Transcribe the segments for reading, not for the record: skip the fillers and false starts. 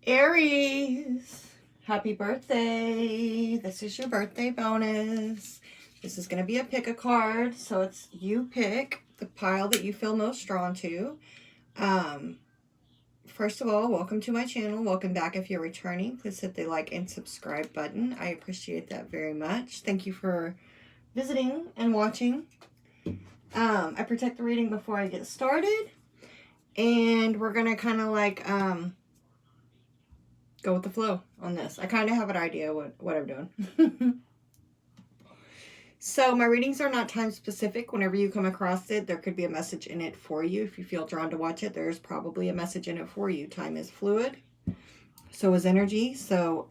Aries, happy birthday. This is your birthday bonus. This is going to be a pick a card. So it's you pick the pile that you feel most drawn to. First of all, welcome to my channel. Welcome back if you're returning. Please hit the like and subscribe button. I appreciate that very much. Thank you for visiting and watching. I protect the reading before I get started. And we're going to kind of like go with the flow on this. I kind of have an idea what I'm doing. So my readings are not time specific. Whenever you come across it, there could be a message in it for you. If you feel drawn to watch it, there's probably a message in it for you. Time is fluid. So is energy. So,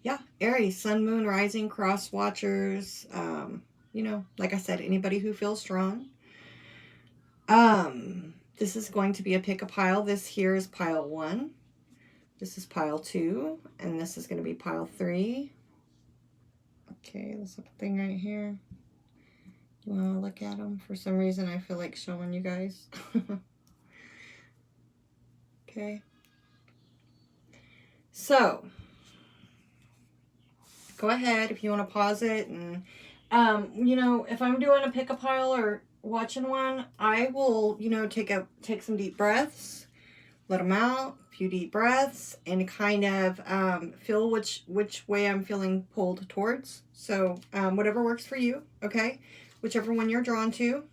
yeah, Aries, sun, moon, rising, cross watchers. You know, like I said, anybody who feels drawn. This is going to be a pick a pile. This here is pile 1. This is pile 2. And this is going to be pile 3. Okay, this little thing right here. You want to look at them? For some reason, I feel like showing you guys. Okay. So, go ahead if you want to pause it. And, you know, if I'm doing a pick a pile or watching one, I will, you know, take some deep breaths, let them out, a few deep breaths, and kind of feel which way I'm feeling pulled towards. So whatever works for you, okay? Whichever one you're drawn to.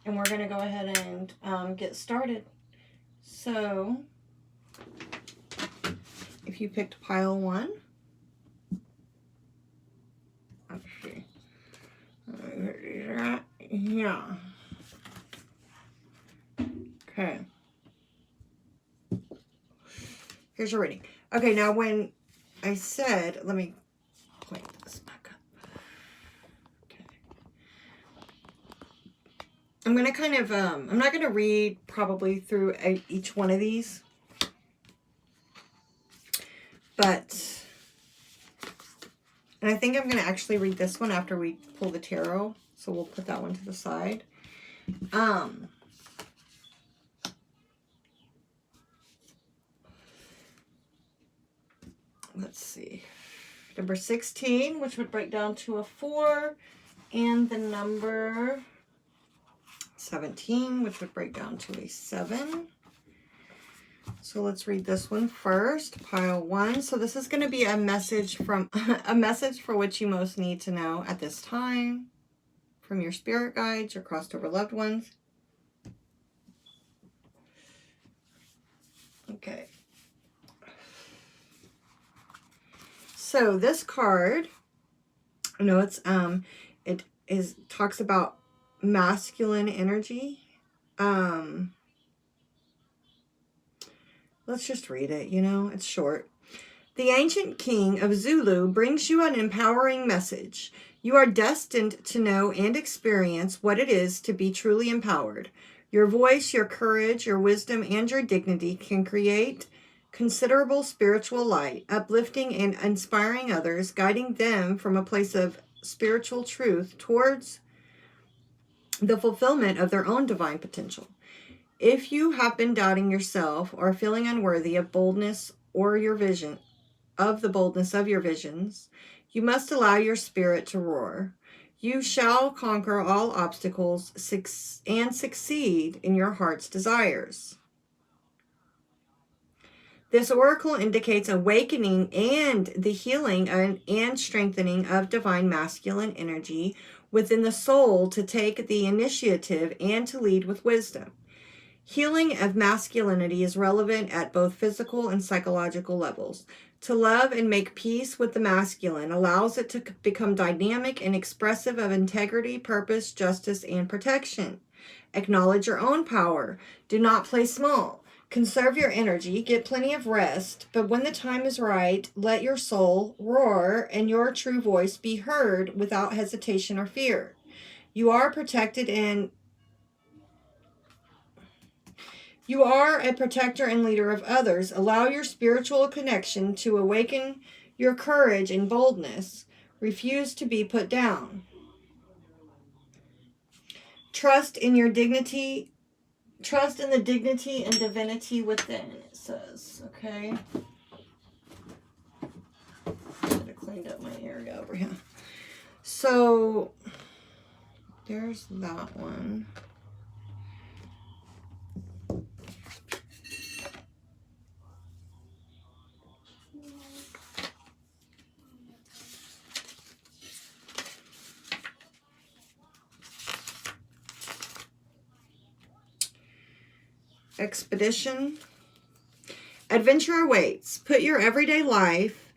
And we're going to go ahead and get started. So if you picked pile 1, let's see. Yeah. Okay. Here's your reading. Okay, now when I said, let me point this back up. Okay. I'm going to kind of, I'm not going to read probably through each one of these. But, and I think I'm going to actually read this one after we pull the tarot. So we'll put that one to the side. Let's see. Number 16, which would break down to a 4. And the number 17, which would break down to a 7. So let's read this one first, pile 1. So this is going to be a message from a message for what you most need to know at this time from your spirit guides, your crossed over loved ones. Okay. So this card, I know it's talks about masculine energy. Let's just read it, you know, it's short. The ancient king of Zulu brings you an empowering message. You are destined to know and experience what it is to be truly empowered. Your voice, your courage, your wisdom, and your dignity can create considerable spiritual light, uplifting and inspiring others, guiding them from a place of spiritual truth towards the fulfillment of their own divine potential. If you have been doubting yourself or feeling unworthy of boldness or your vision, of the boldness of your visions, you must allow your spirit to roar. You shall conquer all obstacles and succeed in your heart's desires. This oracle indicates awakening and the healing and strengthening of divine masculine energy within the soul to take the initiative and to lead with wisdom. Healing of masculinity is relevant at both physical and psychological levels. To love and make peace with the masculine allows it to become dynamic and expressive of integrity, purpose, justice, and protection. Acknowledge your own power. Do not play small. Conserve your energy, get plenty of rest, but when the time is right, let your soul roar and your true voice be heard without hesitation or fear. You are protected and you are a protector and leader of others. Allow your spiritual connection to awaken your courage and boldness. Refuse to be put down. Trust in your dignity Trust in the dignity and divinity within, it says. Okay. Should have cleaned up my area over here. So, there's that one. Expedition. Adventure awaits. Put your everyday life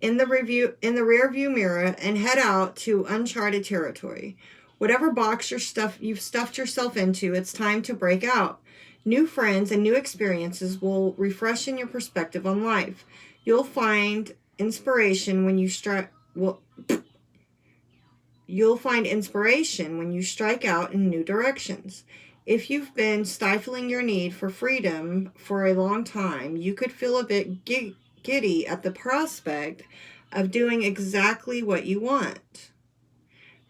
in the rear view mirror and head out to uncharted territory. Whatever box you've stuffed yourself into, it's time to break out. New friends and new experiences will refreshen your perspective on life. You'll find inspiration when you strike out in new directions. If you've been stifling your need for freedom for a long time, you could feel a bit giddy at the prospect of doing exactly what you want.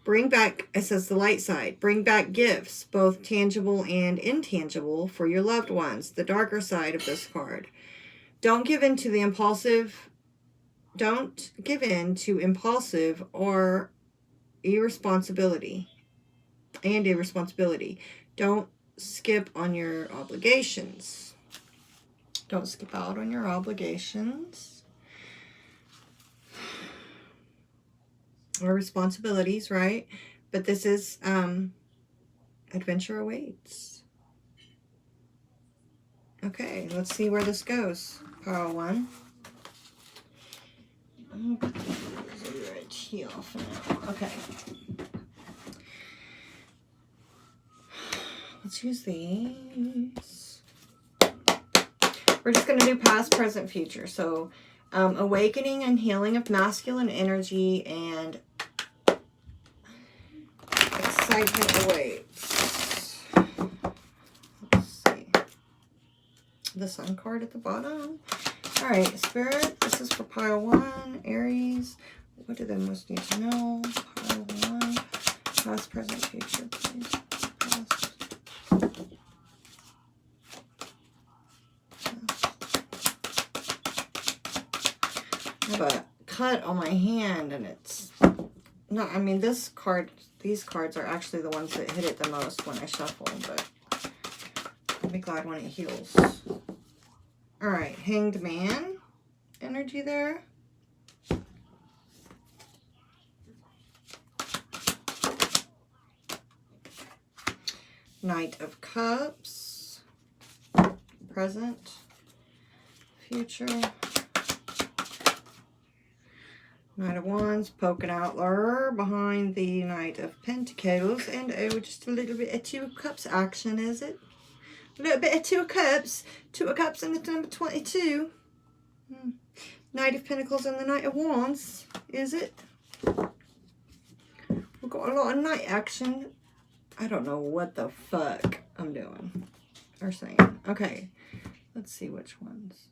Bring back, it says the light side, bring back gifts, both tangible and intangible, for your loved ones, the darker side of this card. Don't give in to impulsive or irresponsibility. Don't skip on your obligations. Don't skip out on your obligations or responsibilities, right? But this is adventure awaits. Okay, let's see where this goes. Pile 1. Right here for now. Okay. Let's use these. We're just going to do past, present, future. So, awakening and healing of masculine energy and excitement awaits. Let's see. The Sun card at the bottom. All right, Spirit, this is for pile 1. Aries, what do they most need to know? Pile 1. Past, present, future, please. I have a cut on my hand, and it's no, I mean these cards are actually the ones that hit it the most when I shuffle, but I'll be glad when it heals. All right, Hanged Man energy there. Knight of Cups, present, future. Knight of Wands poking out there behind the Knight of Pentacles. And oh, just a little bit of Two of Cups action, is it? A little bit of Two of Cups. Two of Cups and the number 22. Knight of Pentacles and the Knight of Wands, is it? We've got a lot of knight action. I don't know what the fuck I'm doing or saying. Okay, let's see which ones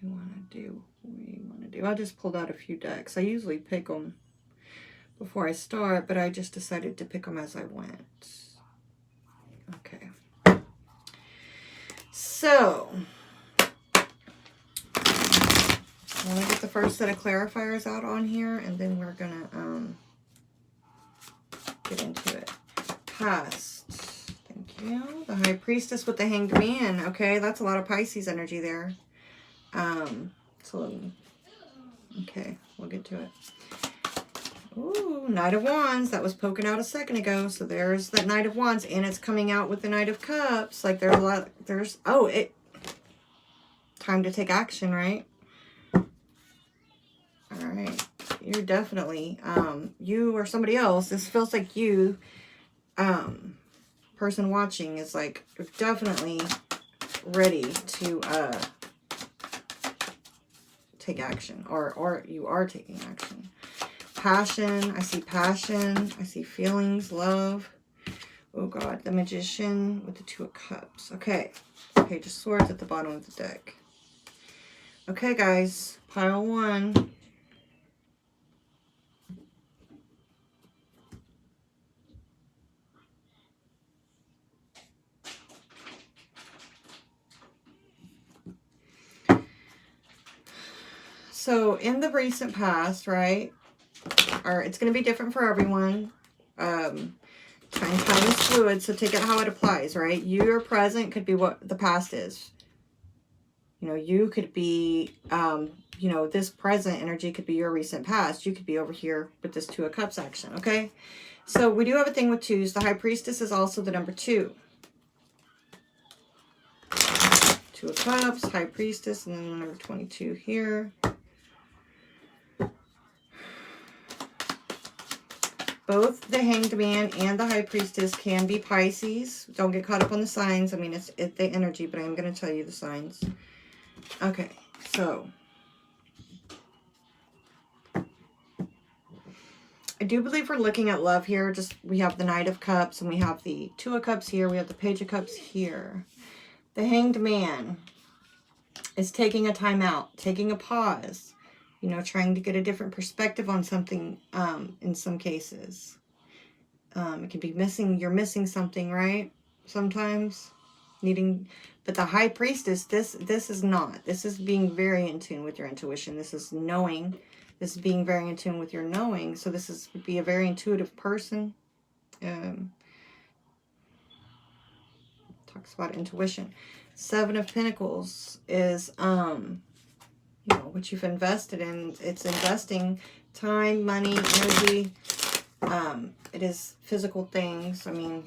we want to do. I just pulled out a few decks. I usually pick them before I start, but I just decided to pick them as I went. Okay. So, I want to get the first set of clarifiers out on here, and then we're going to get into it. Past. Thank you. The High Priestess with the Hanged Man. Okay, that's a lot of Pisces energy there. So, okay, we'll get to it. Ooh, Knight of Wands. That was poking out a second ago. So there's that Knight of Wands, and it's coming out with the Knight of Cups. Like there's a lot, time to take action, right? All right. You're definitely, you or somebody else, this feels like you, person watching is like, you're definitely ready to, take action, or you are taking action. Passion, I see passion, I see feelings, love. Oh God, the Magician with the Two of Cups. Okay, Page of Swords at the bottom of the deck. Okay guys, pile 1. So in the recent past, right, or it's going to be different for everyone. Time is fluid, so take it how it applies, right? Your present could be what the past is. You know, you could be, you know, this present energy could be your recent past. You could be over here with this Two of Cups action, okay? So we do have a thing with twos. The High Priestess is also the number 2. Two of Cups, High Priestess, and then number 22 here. Both the Hanged Man and the High Priestess can be Pisces. Don't get caught up on the signs. I mean, it's the energy, but I'm going to tell you the signs. Okay, so I do believe we're looking at love here. Just we have the Knight of Cups and we have the Two of Cups here. We have the Page of Cups here. The Hanged Man is taking a time out, taking a pause, you know, trying to get a different perspective on something in some cases. It can be missing, you're missing something, right? Sometimes needing, but the High Priestess, this is not. This is being very in tune with your intuition. This is knowing. This is being very in tune with your knowing. So this is would be a very intuitive person. Talks about intuition. Seven of Pentacles is you know, what you've invested in. It's investing time, money, energy. It is physical things. I mean,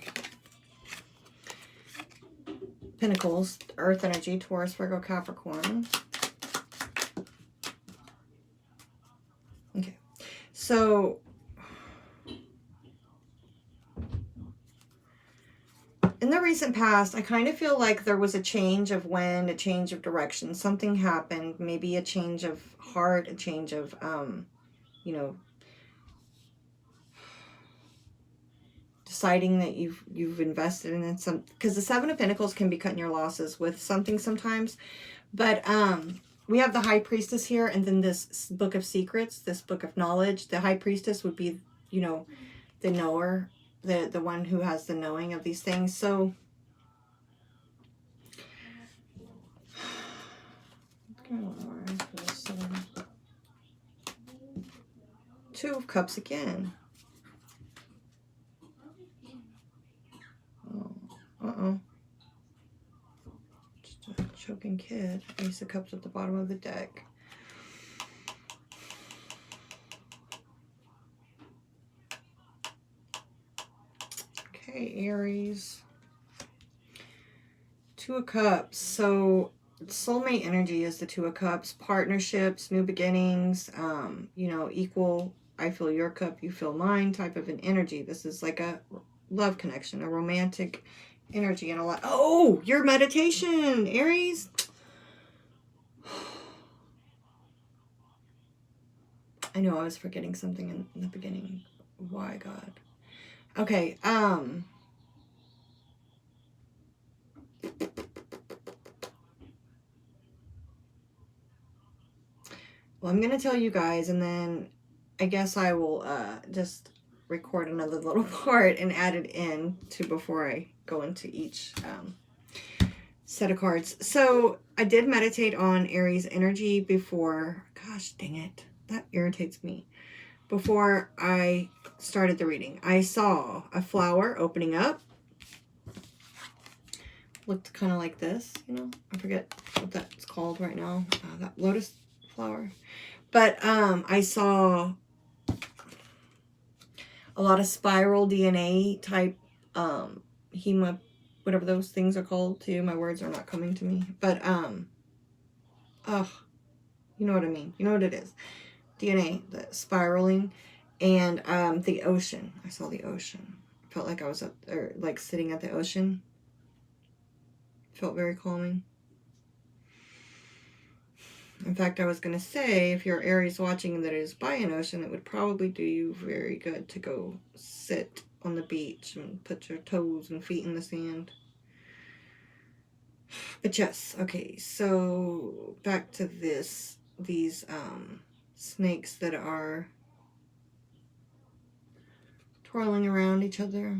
Pentacles, Earth energy, Taurus, Virgo, Capricorn. Okay, so in the recent past, I kind of feel like there was a change of wind, a change of direction. Something happened, maybe a change of heart, a change of, you know, deciding that you've invested in some, because the Seven of Pentacles can be cutting your losses with something sometimes. But we have the High Priestess here, and then this Book of Secrets, this Book of Knowledge. The High Priestess would be, you know, the knower, the one who has the knowing of these things. So Two of Cups again. Oh, just a choking kid. Ace of Cups at the bottom of the deck. Okay, Aries. Two of Cups. So soulmate energy is the Two of Cups. Partnerships, new beginnings, you know, equal, I fill your cup, you fill mine type of an energy. This is like a love connection, a romantic energy, and a lot. Oh, your meditation, Aries. I know I was forgetting something in the beginning. Why, God? Okay, well, I'm going to tell you guys, and then I guess I will just record another little part and add it in to before I go into each set of cards. So I did meditate on Aries energy before. Gosh, dang it. That irritates me. Before I started the reading, I saw a flower opening up. Looked kind of like this, you know. I forget what that's called right now. That lotus flower. But I saw a lot of spiral DNA type hema, whatever those things are called too. My words are not coming to me. But you know what I mean. You know what it is. DNA, the spiraling, and the ocean. I saw the ocean. Felt like I was up there, like sitting at the ocean. Felt very calming. In fact, I was going to say, if you're Aries watching that is by an ocean, it would probably do you very good to go sit on the beach and put your toes and feet in the sand. But yes, okay, so back to these snakes that are twirling around each other.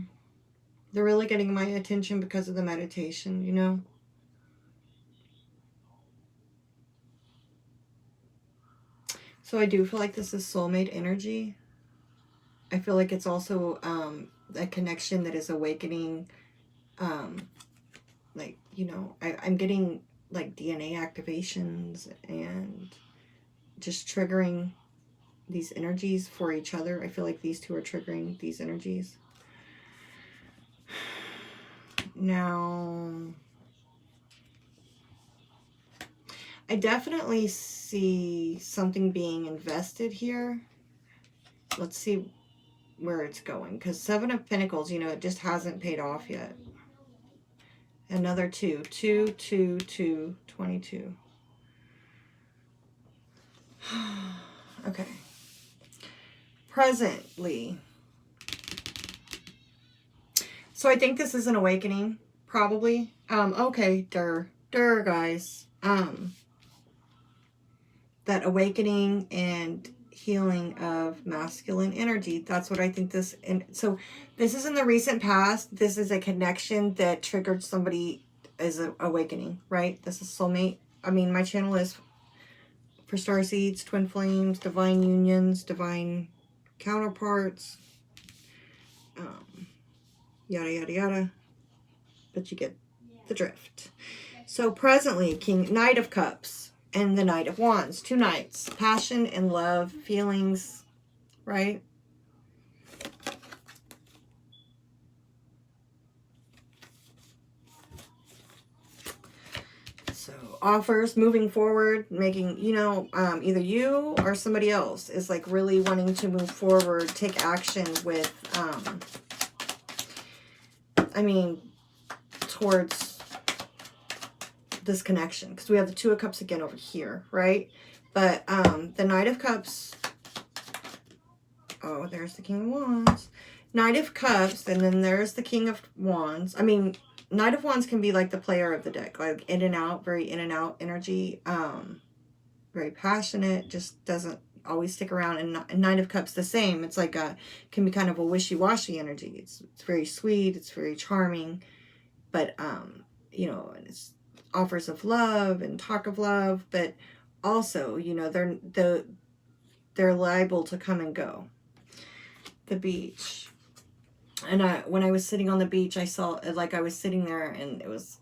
They're really getting my attention because of the meditation, you know? So I do feel like this is soulmate energy. I feel like it's also a connection that is awakening. Like, you know, I'm getting like DNA activations and just triggering these energies for each other. I feel like these two are triggering these energies. Now, I definitely see something being invested here. Let's see where it's going, because Seven of Pentacles, you know, it just hasn't paid off yet. Another 2, 2, 2, 2, 22. Okay. Presently. So I think this is an awakening, probably. Okay, guys. That awakening and healing of masculine energy. That's what I think this, and so this is in the recent past. This is a connection that triggered somebody as an awakening, right? This is soulmate. I mean, my channel is for star seeds, twin flames, divine unions, divine counterparts, yada, yada, yada. But you get the drift. So presently, Knight of Cups and the Knight of Wands. 2 knights. Passion and love, feelings, right? So offers, moving forward, making, you know, either you or somebody else is like really wanting to move forward, take action with, I mean, towards this connection, because we have the 2 of Cups again over here, right? But the Knight of Cups, oh, there's the King of Wands, Knight of Cups, and then there's the King of Wands. I mean, Knight of Wands can be like the player of the deck, like in and out, very in and out energy, very passionate, just doesn't always stick around. And Knight of Cups the same. It's like can be kind of a wishy-washy energy. It's very sweet, it's very charming, but you know, and it's offers of love and talk of love, but also, you know, they're liable to come and go. The beach. And when I was sitting on the beach, I saw, like, I was sitting there and it was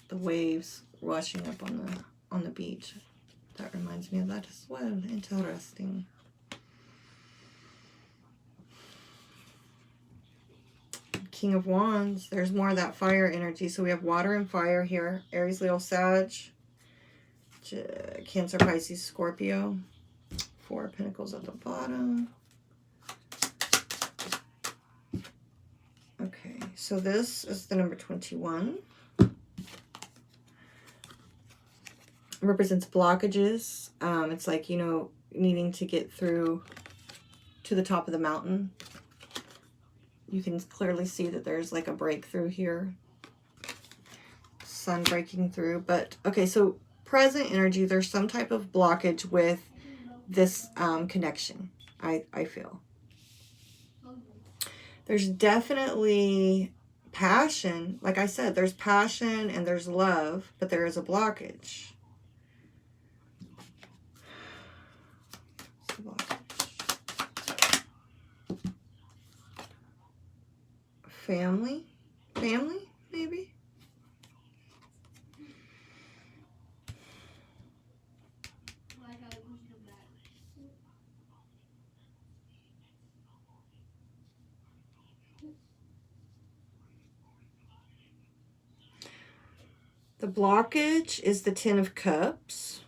the waves washing up on the beach. That reminds me of that as well. Interesting. King of Wands. There's more of that fire energy. So we have water and fire here. Aries, Leo, Sag, Cancer, Pisces, Scorpio. 4 of Pentacles at the bottom. Okay, so this is the number 21. It represents blockages. It's like, you know, needing to get through to the top of the mountain. You can clearly see that there's like a breakthrough here. Sun breaking through. But, okay, so present energy, there's some type of blockage with this connection, I feel. There's definitely passion. Like I said, there's passion and there's love, but there is a blockage. Family, maybe. The blockage is the 10 of Cups.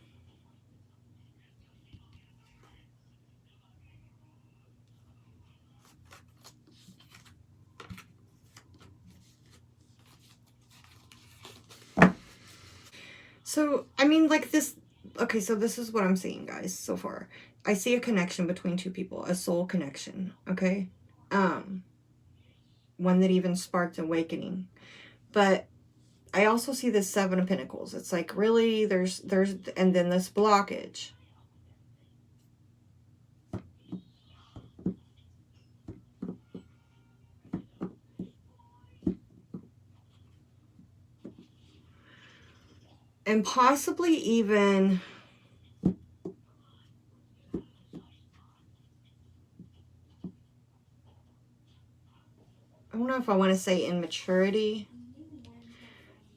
So, I mean, like this, okay, so this is what I'm seeing, guys, so far. I see a connection between 2 people, a soul connection, okay? One that even sparked awakening. But I also see this 7 of Pentacles. It's like, really, there's, and then this blockage. And possibly even know if I want to say immaturity,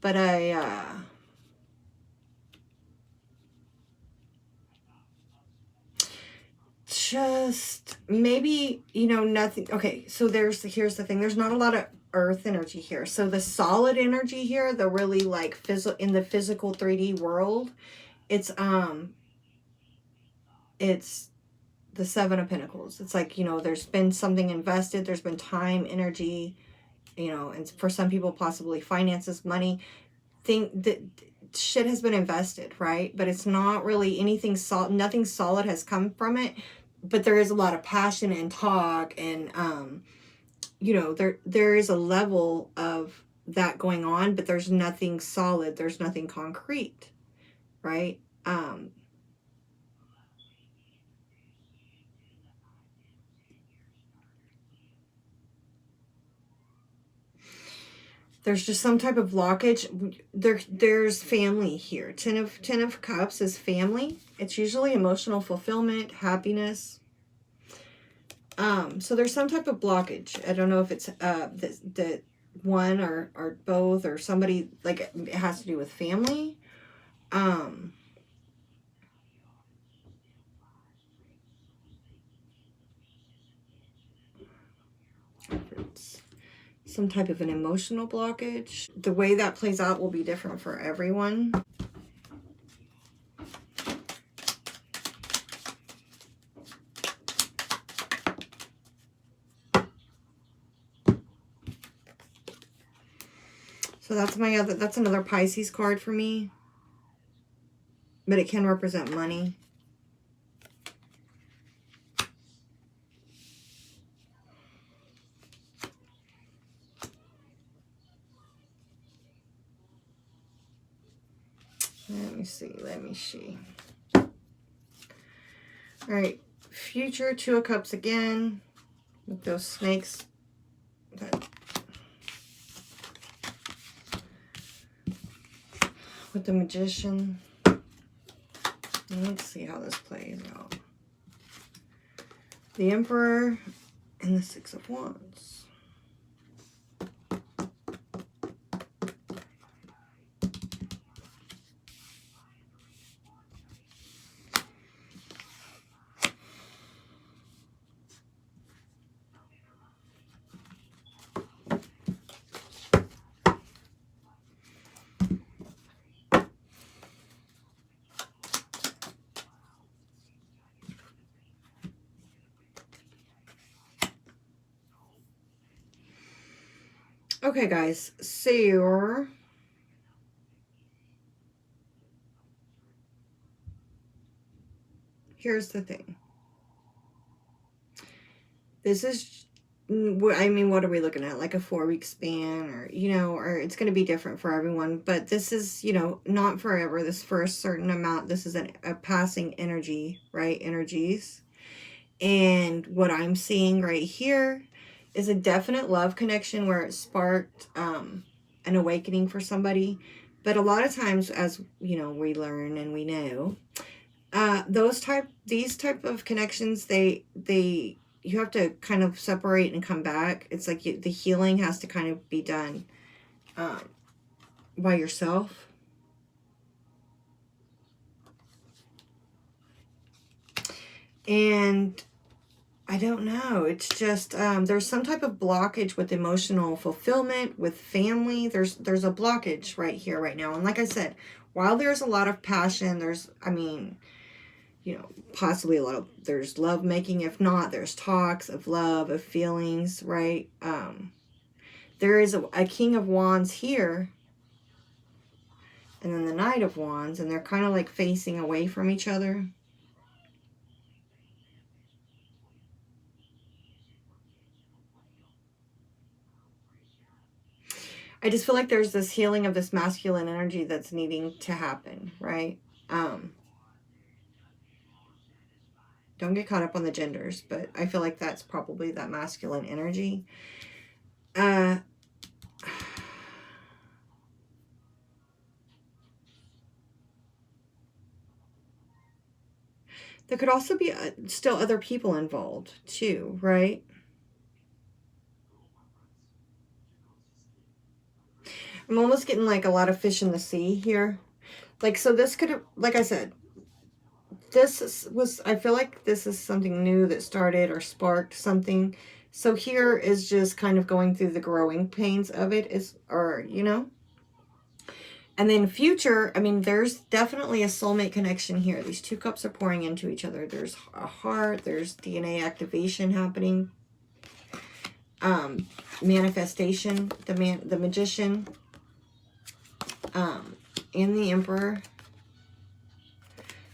but just maybe, you know, nothing. Okay, so here's the thing. There's not a lot of earth energy here. So the solid energy here, the really like in the physical 3D world, it's the Seven of Pentacles. It's like, you know, there's been something invested, there's been time, energy, you know, and for some people possibly finances, money, that shit has been invested, right? But it's not really anything solid. Nothing solid has come from it, but there is a lot of passion and talk, and you know, there is a level of that going on, but there's nothing solid, there's nothing concrete, right? There's just some type of blockage. There's family here. Ten of Cups is family. It's usually emotional fulfillment, happiness. So there's some type of blockage. I don't know if it's the one or both or somebody, like it has to do with family. Some type of an emotional blockage. The way that plays out will be different for everyone. So that's another Pisces card for me. But it can represent money. Let me see. All right, future Two of Cups again with those snakes. With the Magician. Let's see how this plays out. The Emperor and the Six of Wands. Okay, guys, so here's the thing. This is, I mean, what are we looking at? Like a 4-week span, or, you know, or it's going to be different for everyone. But this is, you know, not forever. This for a certain amount. This is a passing energy, right? Energies. And what I'm seeing right here is a definite love connection where it sparked an awakening for somebody. But a lot of times, as you know, we learn and we know, these type of connections, you have to kind of separate and come back. It's like the healing has to kind of be done by yourself. And I don't know. It's just there's some type of blockage with emotional fulfillment, with family. There's a blockage right here, right now. And like I said, while there's a lot of passion, there's, I mean, you know, possibly there's love making. If not, there's talks of love, of feelings, right? There is a King of Wands here, and then the Knight of Wands, and they're kind of like facing away from each other. I just feel like there's this healing of this masculine energy that's needing to happen, right? Don't get caught up on the genders, but I feel like that's probably that masculine energy. There could also be still other people involved too, right? I'm almost getting like a lot of fish in the sea here. Like, so this could have, like I said, I feel like this is something new that started or sparked something. So here is just kind of going through the growing pains of it, you know. And then future, I mean, there's definitely a soulmate connection here. These two cups are pouring into each other. There's a heart, there's DNA activation happening. Manifestation, the magician, and the emperor.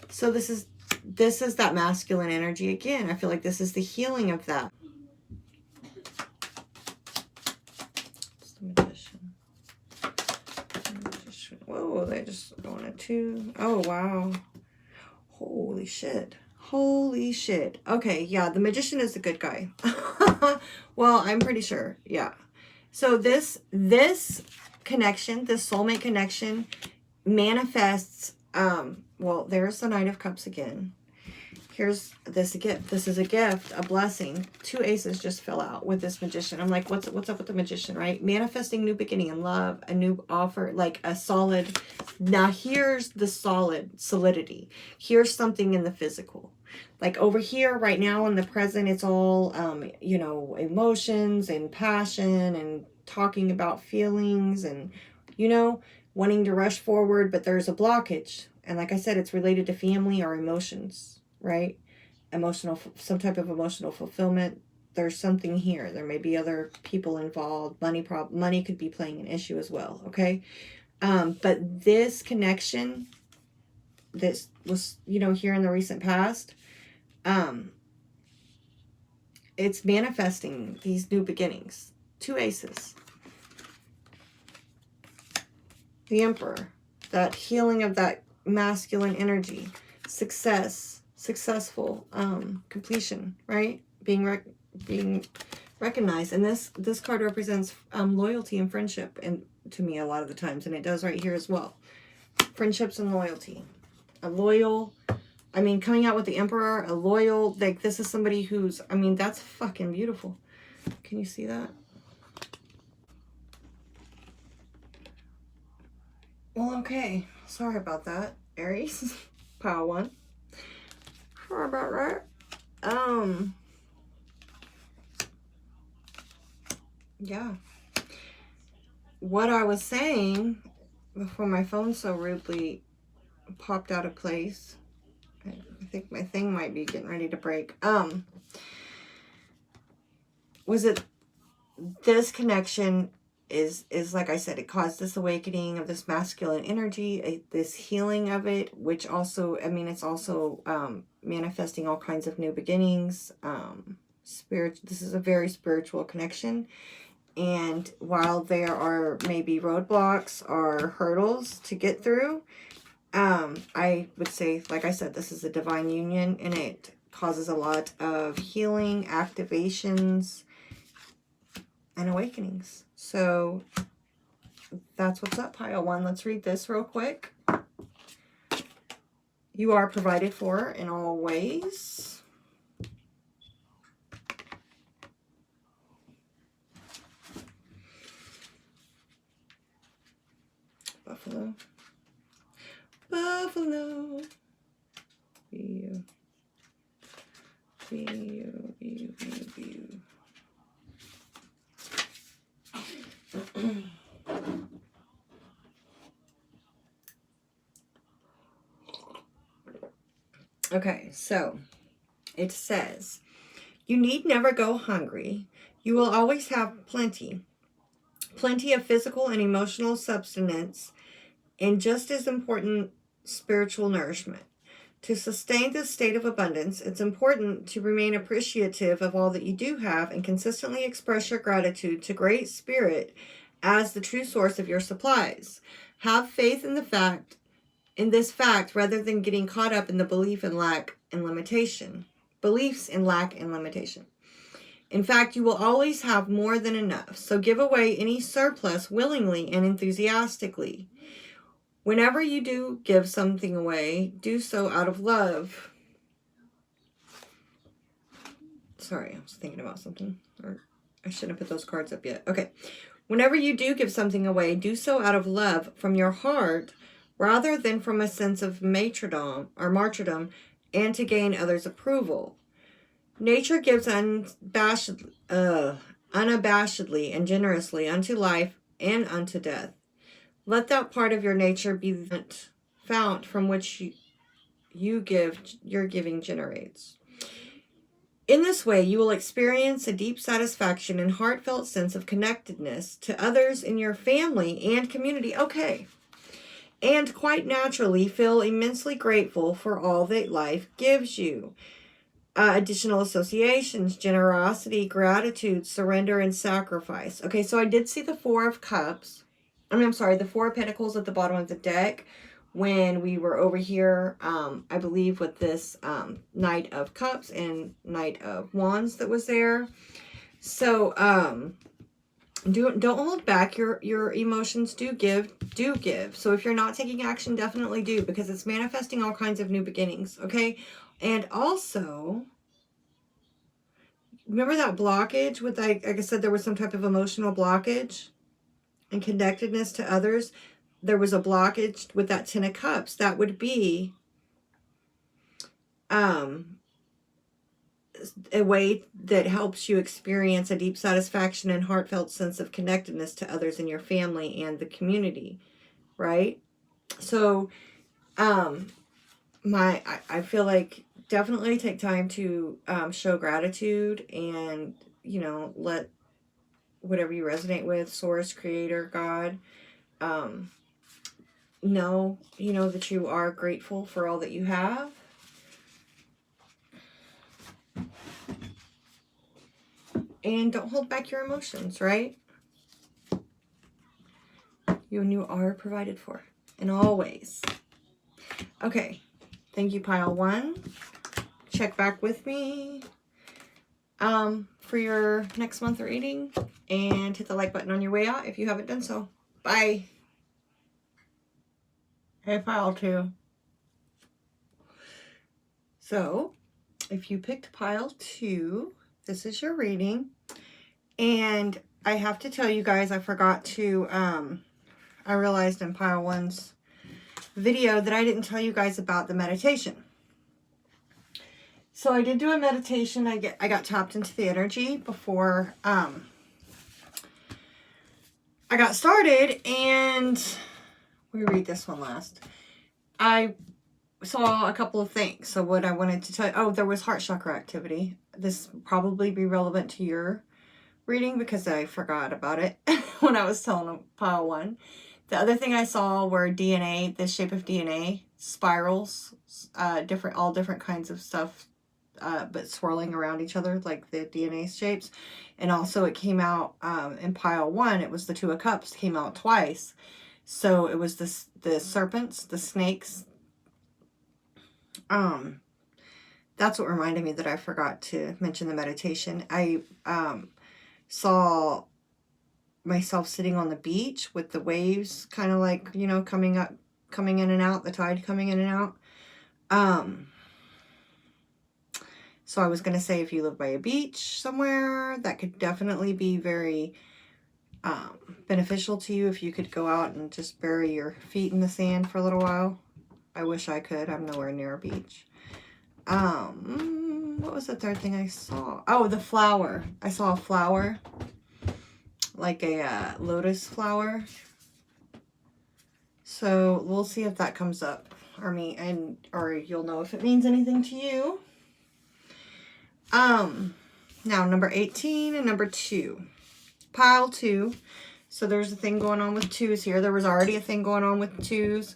So this is that masculine energy again. I feel like this is the healing of that. It's the magician. Whoa, they just going to 2. Oh, wow. Holy shit. Holy shit. Okay, yeah, the magician is the good guy. Well, I'm pretty sure. Yeah. So this connection, this soulmate connection manifests, well, there's the Knight of Cups again. Here's this gift. This is a gift, a blessing. 2 aces just fell out with this magician. I'm like, what's up with the magician, right? Manifesting new beginning in love, a new offer, like a solid. Now here's the solidity. Here's something in the physical. Like over here right now in the present, it's all, you know, emotions and passion and talking about feelings and, you know, wanting to rush forward, but there's a blockage. And like I said, it's related to family or emotions, right? Some type of emotional fulfillment. There's something here. There may be other people involved. Money could be playing an issue as well, okay? But this connection, this was, you know, here in the recent past, it's manifesting these new beginnings. 2 aces. The Emperor, that healing of that masculine energy, successful, completion, right? Being recognized. And this card represents loyalty and friendship, and to me a lot of the times, and it does right here as well. Friendships and loyalty. A loyal, I mean, coming out with the Emperor, a loyal, like this is somebody who's, I mean, that's fucking beautiful. Can you see that? Well, okay. Sorry about that, Aries. Pile 1. Sorry about that. Yeah. What I was saying before my phone so rudely popped out of place. I think my thing might be getting ready to break. Was it this connection is like I said, it caused this awakening of this masculine energy, this healing of it, which also, I mean, it's also manifesting all kinds of new beginnings. This is a very spiritual connection. And while there are maybe roadblocks or hurdles to get through, I would say, like I said, this is a divine union, and it causes a lot of healing, activations, and awakenings. So that's what's up, pile 1. Let's read this real quick. You are provided for in all ways. Buffalo. Buffalo. View. View. View. View. View. Okay, so it says, you need never go hungry. You will always have plenty. Plenty of physical and emotional sustenance, and just as important, spiritual nourishment. To sustain this state of abundance, it's important to remain appreciative of all that you do have and consistently express your gratitude to Great Spirit as the true source of your supplies. Have faith in this fact rather than getting caught up in the beliefs in lack and limitation. In fact, you will always have more than enough, so give away any surplus willingly and enthusiastically. Whenever you do give something away, do so out of love. Sorry, I was thinking about something. Or I shouldn't have put those cards up yet. Okay. Whenever you do give something away, do so out of love from your heart rather than from a sense of martyrdom and to gain others' approval. Nature gives unabashedly and generously unto life and unto death. Let that part of your nature be the fount from which your giving generates. In this way, you will experience a deep satisfaction and heartfelt sense of connectedness to others in your family and community. Okay. And quite naturally, feel immensely grateful for all that life gives you. Additional associations, generosity, gratitude, surrender, and sacrifice. Okay, so I did see the Four of Cups. The Four of Pentacles at the bottom of the deck when we were over here, I believe with this Knight of Cups and Knight of Wands that was there. So don't hold back your emotions. Do give. So if you're not taking action, definitely do, because it's manifesting all kinds of new beginnings. Okay. And also, remember that blockage with, like I said, there was some type of emotional blockage and connectedness to others. There was a blockage with that Ten of Cups. That would be a way that helps you experience a deep satisfaction and heartfelt sense of connectedness to others in your family and the community, right? So I feel like definitely take time to show gratitude and, let whatever you resonate with, Source, Creator, God, know that you are grateful for all that you have. And don't hold back your emotions, right? You are provided for in all ways. Okay. Thank you, pile 1. Check back with me for your next month reading, and hit the like button on your way out if you haven't done so. Bye. Hey, pile 2. So, if you picked pile 2, this is your reading. And I have to tell you guys, I forgot to, I realized in pile 1's video that I didn't tell you guys about the meditation. So I did do a meditation. I got tapped into the energy before I got started, and we read this one last. I saw a couple of things. So what I wanted to tell you, there was heart chakra activity. This will probably be relevant to your reading because I forgot about it when I was telling pile 1. The other thing I saw were DNA, the shape of DNA, spirals, all different kinds of stuff, but swirling around each other like the DNA shapes. And also it came out in pile 1, it was the Two of Cups, came out twice. So it was the serpents, the snakes. That's what reminded me that I forgot to mention the meditation. I saw myself sitting on the beach with the waves kind of like, coming in and out, the tide coming in and out. So I was going to say, if you live by a beach somewhere, that could definitely be very beneficial to you if you could go out and just bury your feet in the sand for a little while. I wish I could. I'm nowhere near a beach. What was the third thing I saw? Oh, the flower. I saw a flower, like a lotus flower. So we'll see if that comes up, or you'll know if it means anything to you. Now number 18 and number 2, pile 2. So there's a thing going on with 2s here. There was already a thing going on with 2s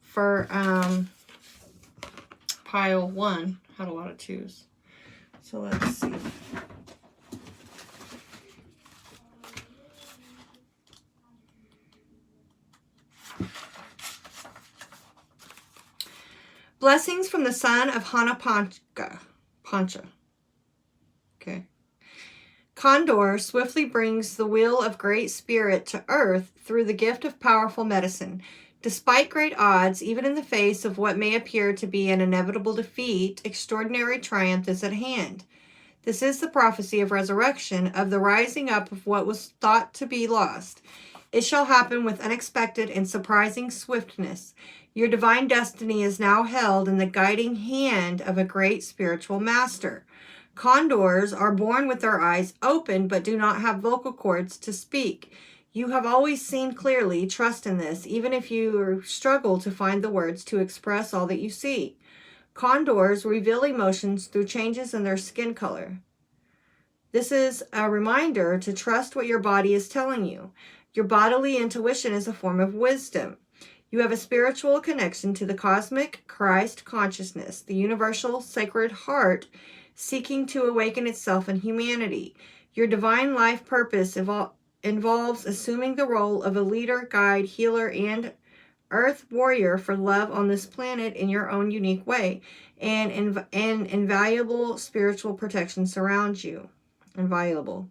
for pile 1. Had a lot of 2s. So let's see. Blessings from the son of Hana Pancha. Okay. Condor swiftly brings the wheel of great spirit to earth through the gift of powerful medicine. Despite great odds, even in the face of what may appear to be an inevitable defeat, extraordinary triumph is at hand. This is the prophecy of resurrection, of the rising up of what was thought to be lost. It shall happen with unexpected and surprising swiftness. Your divine destiny is now held in the guiding hand of a great spiritual master. Condors are born with their eyes open but do not have vocal cords to speak. You have always seen clearly. Trust in this, even if you struggle to find the words to express all that you see. Condors reveal emotions through changes in their skin color. This is a reminder to trust what your body is telling you. Your bodily intuition is a form of wisdom. You have a spiritual connection to the cosmic Christ consciousness, the universal sacred heart seeking to awaken itself in humanity. Your divine life purpose involves assuming the role of a leader, guide, healer, and earth warrior for love on this planet in your own unique way, and invaluable spiritual protection surrounds you. Invaluable.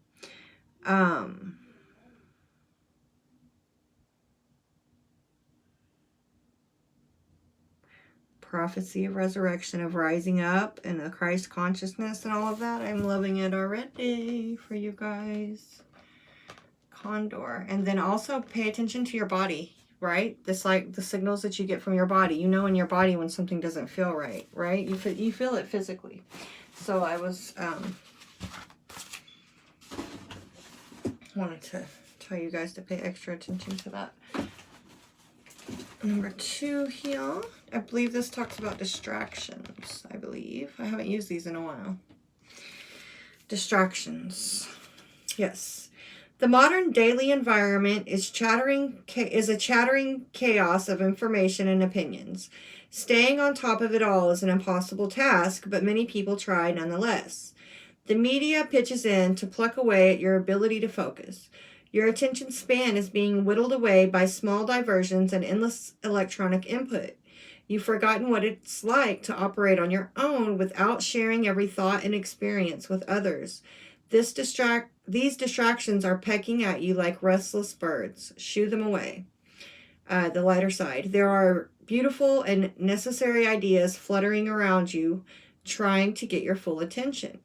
Prophecy of resurrection, of rising up, and the Christ consciousness and all of that. I'm loving it already for you guys. Condor. And then also pay attention to your body, right? This, like the signals that you get from your body. You know in your body when something doesn't feel right, right? You feel it physically. So I was wanted to tell you guys to pay extra attention to that. Number 2 here. I believe this talks about distractions. I believe. I haven't used these in a while. Distractions. Yes. The modern daily environment is a chattering chaos of information and opinions. Staying on top of it all is an impossible task, but many people try nonetheless. The media pitches in to pluck away at your ability to focus. Your attention span is being whittled away by small diversions and endless electronic input. You've forgotten what it's like to operate on your own without sharing every thought and experience with others. These distractions are pecking at you like restless birds. Shoo them away. The lighter side. There are beautiful and necessary ideas fluttering around you, trying to get your full attention.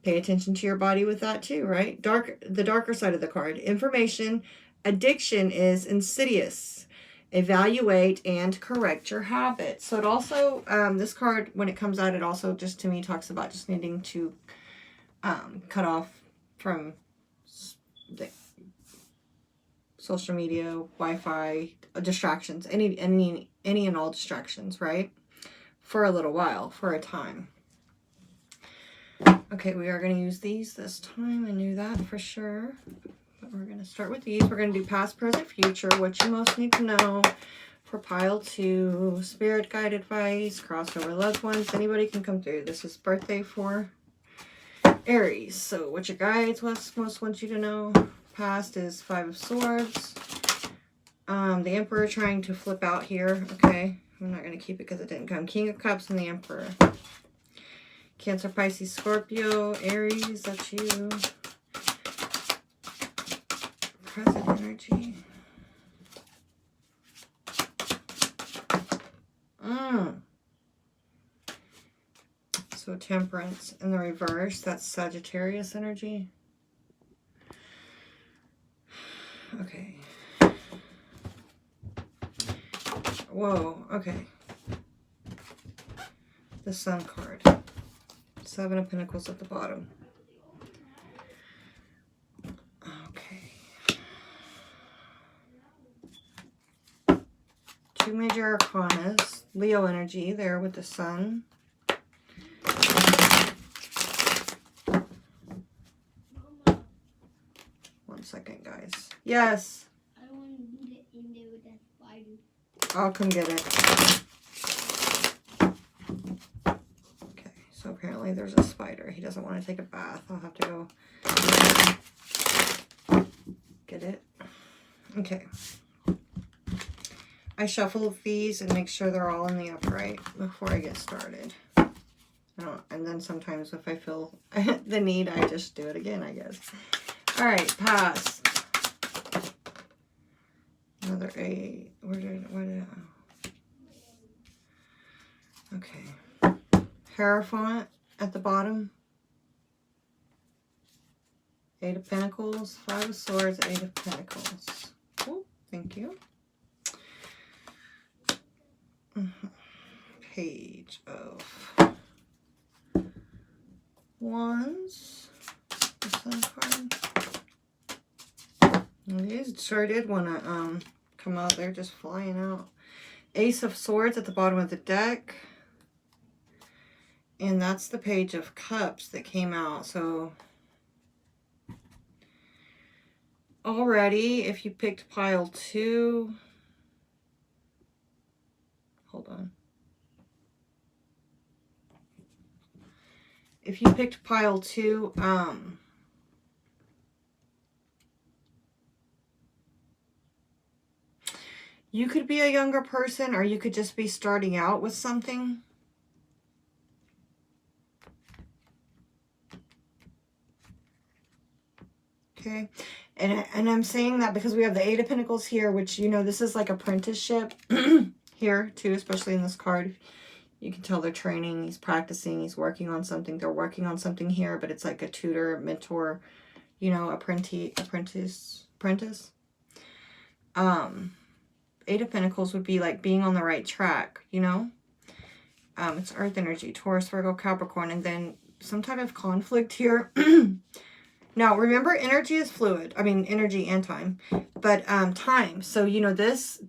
Pay attention to your body with that too, right? The darker side of the card. Information addiction is insidious. Evaluate and correct your habits. So it also, this card, when it comes out, it also just to me talks about just needing to cut off from the social media, Wi-Fi, distractions, any and all distractions, right? For a little while, for a time. Okay, we are going to use these this time. I knew that for sure. But we're going to start with these. We're going to do past, present, future, what you most need to know for pile 2, spirit guide advice, crossover loved ones. Anybody can come through. This is birthday for Aries. So what your guides most want you to know. Past is 5 of Swords. The Emperor trying to flip out here. Okay, I'm not going to keep it because it didn't come. King of Cups and the Emperor. Cancer, Pisces, Scorpio, Aries, that's you. Present energy. So Temperance in the reverse, that's Sagittarius energy. Okay. Whoa, okay. The Sun card. 7 of Pentacles at the bottom. Okay. 2 major arcanas. Leo energy there with the Sun. One second, guys. Yes. I don't want to get in there with that spider. I'll come get it. So apparently there's a spider. He doesn't want to take a bath. I'll have to go get it. Okay. I shuffle these and make sure they're all in the upright before I get started. And then sometimes if I feel the need, I just do it again, I guess. All right, past. Another 8. Where did okay. Hierophant, at the bottom. 8 of Pentacles, 5 of Swords, 8 of Pentacles. Oh, thank you. Page of Wands. These sure did want to come out. They're just flying out. Ace of Swords at the bottom of the deck. And that's the Page of Cups that came out. So already, if you picked pile 2, hold on. If you picked pile 2, you could be a younger person, or you could just be starting out with something. Okay. And I'm saying that because we have the 8 of Pentacles here, which, you know, this is like apprenticeship here too, especially in this card. You can tell they're training, he's practicing, he's working on something. They're working on something here, but it's like a tutor, mentor, you know, apprentice. 8 of Pentacles would be like being on the right track, you know. It's Earth energy, Taurus, Virgo, Capricorn, and then some type of conflict here. Now, remember, energy is fluid. I mean, energy and time, but time. So, you know, this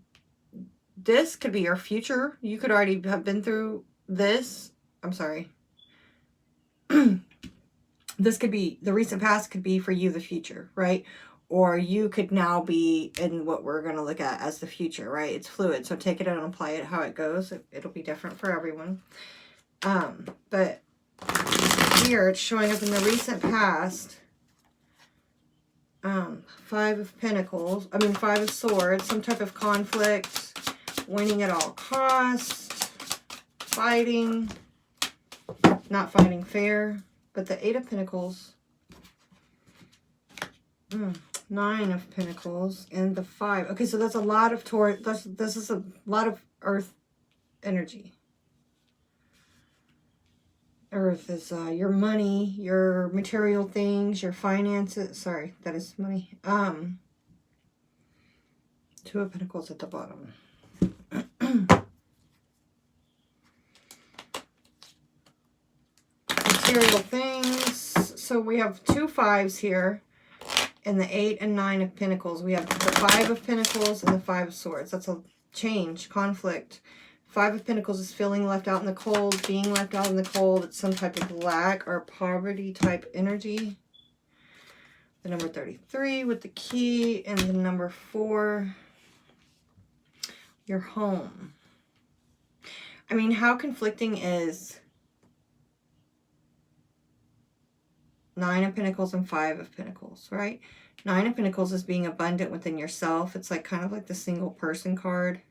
could be your future. You could already have been through this. I'm sorry. This could be, the recent past could be for you the future, right? Or you could now be in what we're going to look at as the future, right? It's fluid. So take it and apply it how it goes. It'll be different for everyone. But here it's showing up in the recent past. 5 of Pentacles, 5 of Swords, some type of conflict, winning at all costs, fighting, not fighting fair, but the 8 of Pentacles, 9 of Pentacles, and the 5. Okay, so that's a lot of Taurus, this is a lot of Earth energy. Earth is your money, your material things, your finances. Sorry, that is money. 2 of Pentacles at the bottom. Material things. So we have 2 5s here. And the 8 and 9 of Pentacles. We have the 5 of Pentacles and the 5 of Swords. That's a change, conflict. 5 of Pentacles is feeling left out in the cold, being left out in the cold. It's some type of lack or poverty type energy. The number 33 with the key, and the number 4, your home. I mean, how conflicting is 9 of Pentacles and 5 of Pentacles, right? 9 of Pentacles is being abundant within yourself. It's like kind of like the single person card.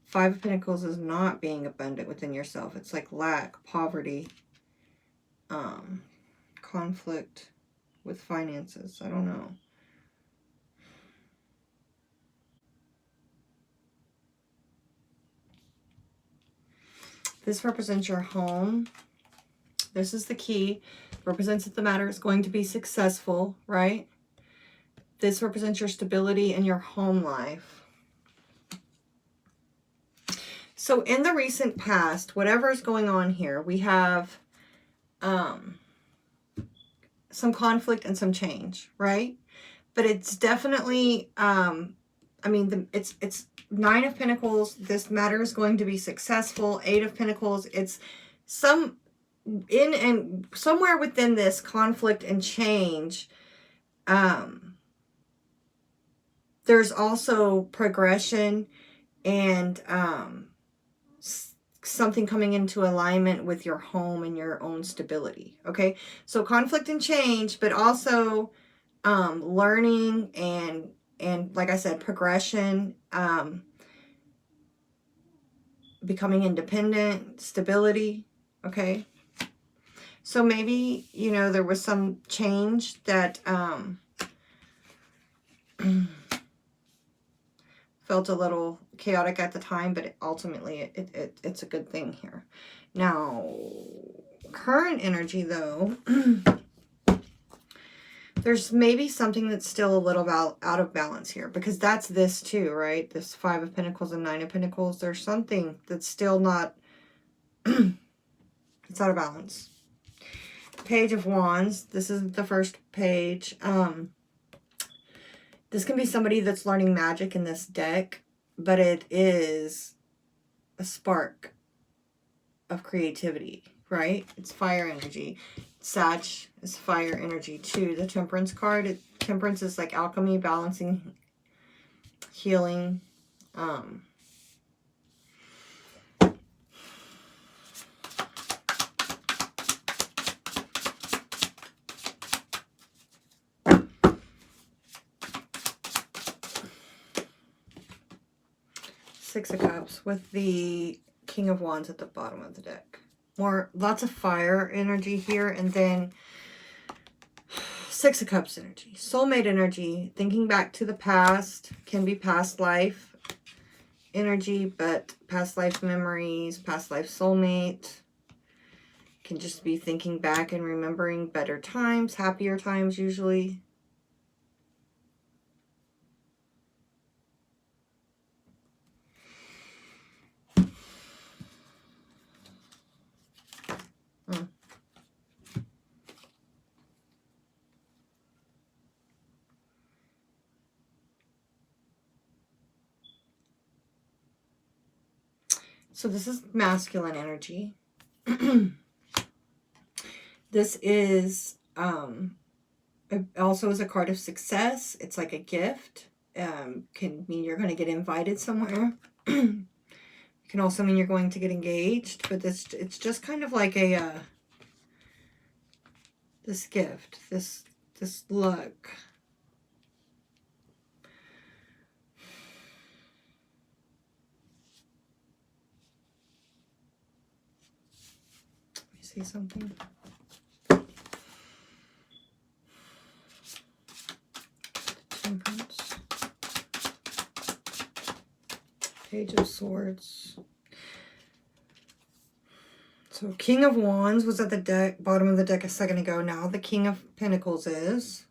Five of Pentacles is not being abundant within yourself. It's like lack, poverty, conflict with finances. I don't know. This represents your home. This is the key. Represents that the matter is going to be successful, right? This represents your stability in your home life. So in the recent past, whatever is going on here, we have some conflict and some change, right? But it's definitely, it's 9 of Pentacles. This matter is going to be successful. 8 of Pentacles. It's somewhere within this conflict and change, there's also progression and something coming into alignment with your home and your own stability. Okay, so conflict and change, but also learning and like I said, progression, becoming independent, stability. Okay, so maybe, you know, there was some change that felt a little chaotic at the time, but ultimately it's a good thing here. Now, current energy, though, there's maybe something that's still a little out of balance here, because that's this too, right? This 5 of Pentacles and 9 of Pentacles. There's something that's still not, it's out of balance. Page of Wands. This is the first page. This can be somebody that's learning magic in this deck, but it is a spark of creativity, right? It's fire energy. Sag is fire energy too. The Temperance card. Temperance is like alchemy, balancing, healing. Six of Cups with the King of Wands at the bottom of the deck. Lots of fire energy here, and then Six of Cups energy. Soulmate energy, thinking back to the past, can be past life energy, but past life memories, past life soulmate, can just be thinking back and remembering better times, happier times usually. So this is masculine energy. This is it also is a card of success. It's like a gift. Can mean you're going to get invited somewhere. Can also mean you're going to get engaged, but it's just kind of like a this gift, this luck. Let me see something. Temperance. Page of Swords. So King of Wands was at the bottom of the deck a second ago. Now the King of Pentacles is.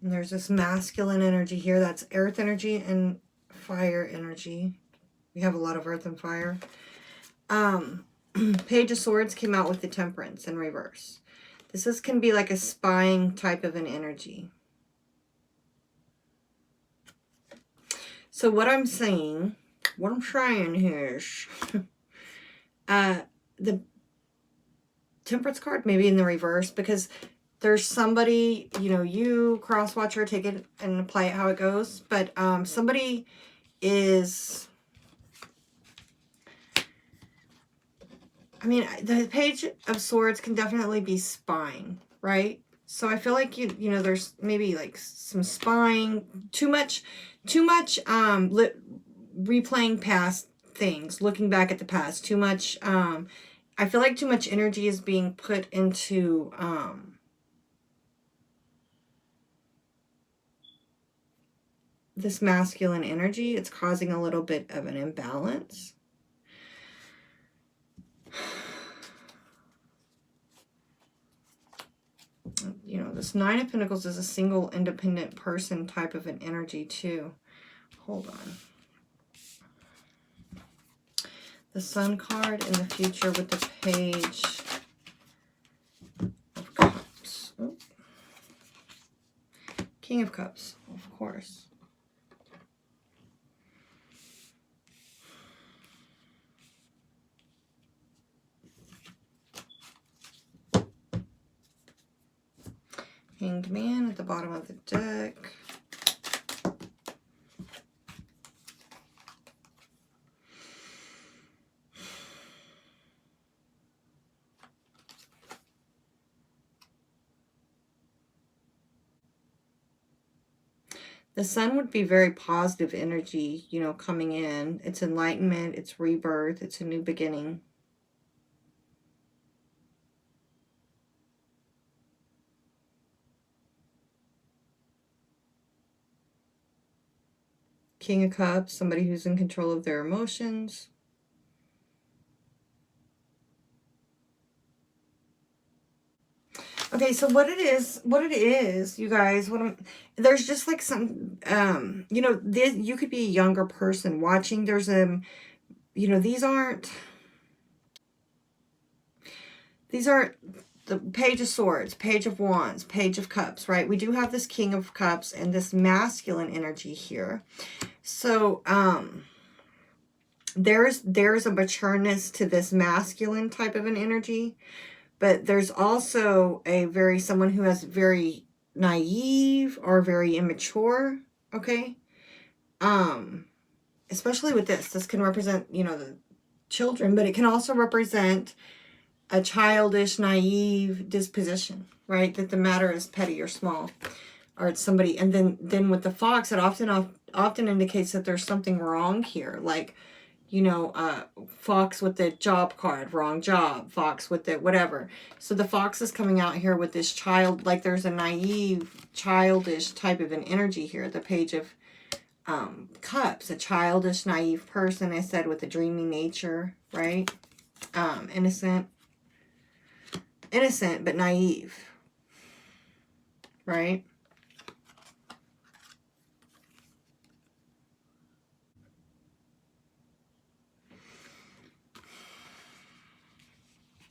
And there's this masculine energy here. That's earth energy and fire energy. We have a lot of earth and fire. Page of Swords came out with the Temperance in reverse. This can be like a spying type of an energy. So what I'm saying here is the Temperance card maybe in the reverse, because there's somebody, you cross-watcher, take it and apply it how it goes, but somebody is, the Page of Swords can definitely be spying, right? So I feel like, there's maybe like some spying, too much replaying past things, looking back at the past, too much, I feel like too much energy is being put into, this masculine energy. It's causing a little bit of an imbalance. This Nine of Pentacles is a single independent person type of an energy too. Hold on. The Sun card in the future with the Page of Cups. Oh. King of Cups, of course. Hanged Man at the bottom of the deck. The Sun would be very positive energy, coming in. It's enlightenment, it's rebirth, it's a new beginning. King of Cups, somebody who's in control of their emotions. Okay, so what it is, you guys, there's just like some, you know, you could be a younger person watching. There's you know, these aren't the Page of Swords, Page of Wands, Page of Cups, right? We do have this King of Cups and this masculine energy here. So, there's a matureness to this masculine type of an energy. But there's also someone who has very naive or very immature, okay? Especially with this can represent, you know, the children, but it can also represent a childish, naive disposition, right? That the matter is petty or small, or it's somebody. And then with the fox, it often indicates that there's something wrong here, like, you know, fox with the job card, wrong job, fox with the whatever. So the fox is coming out here with this child, like there's a naive, childish type of an energy here. The Page of Cups, a childish, naive person, I said, with a dreamy nature, right? Innocent, but naive, right?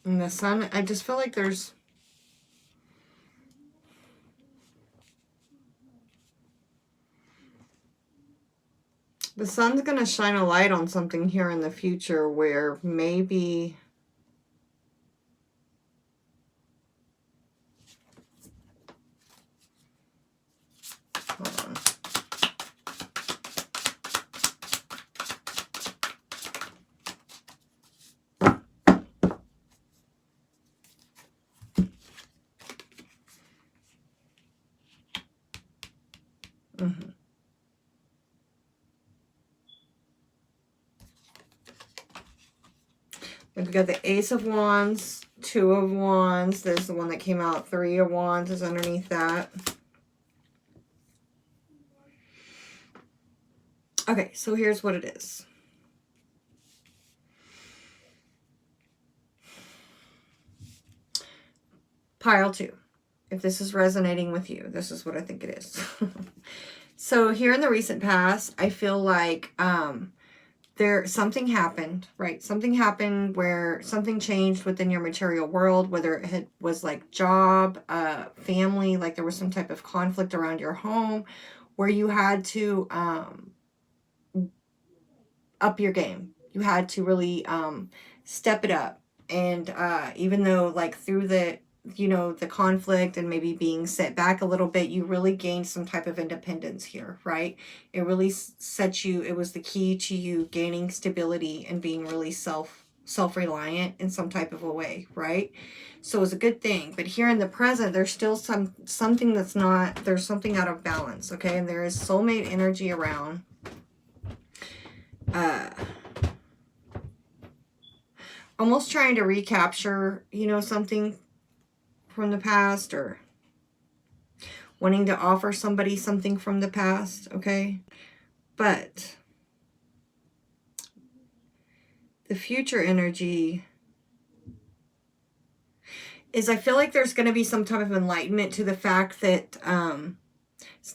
And the Sun, I just feel like there's the Sun's going to shine a light on something here in the future where maybe hold on. We've got the Ace of Wands, Two of Wands. There's the one that came out. Three of Wands is underneath that. Okay, so here's what it is. Pile 2. If this is resonating with you, this is what I think it is. So here in the recent past, I feel like something happened, right? Something happened where something changed within your material world, whether it was like job, family, like there was some type of conflict around your home where you had to up your game. You had to really step it up. And even though like through the, you know, the conflict and maybe being set back a little bit, you really gained some type of independence here, right? It really set you, it was the key to you gaining stability and being really self-reliant in some type of a way, right? So it was a good thing. But here in the present, there's still something that's not, there's something out of balance, okay? And there is soulmate energy around. Almost trying to recapture, you know, something from the past, or wanting to offer somebody something from the past, okay? But the future energy is, I feel like there's going to be some type of enlightenment to the fact that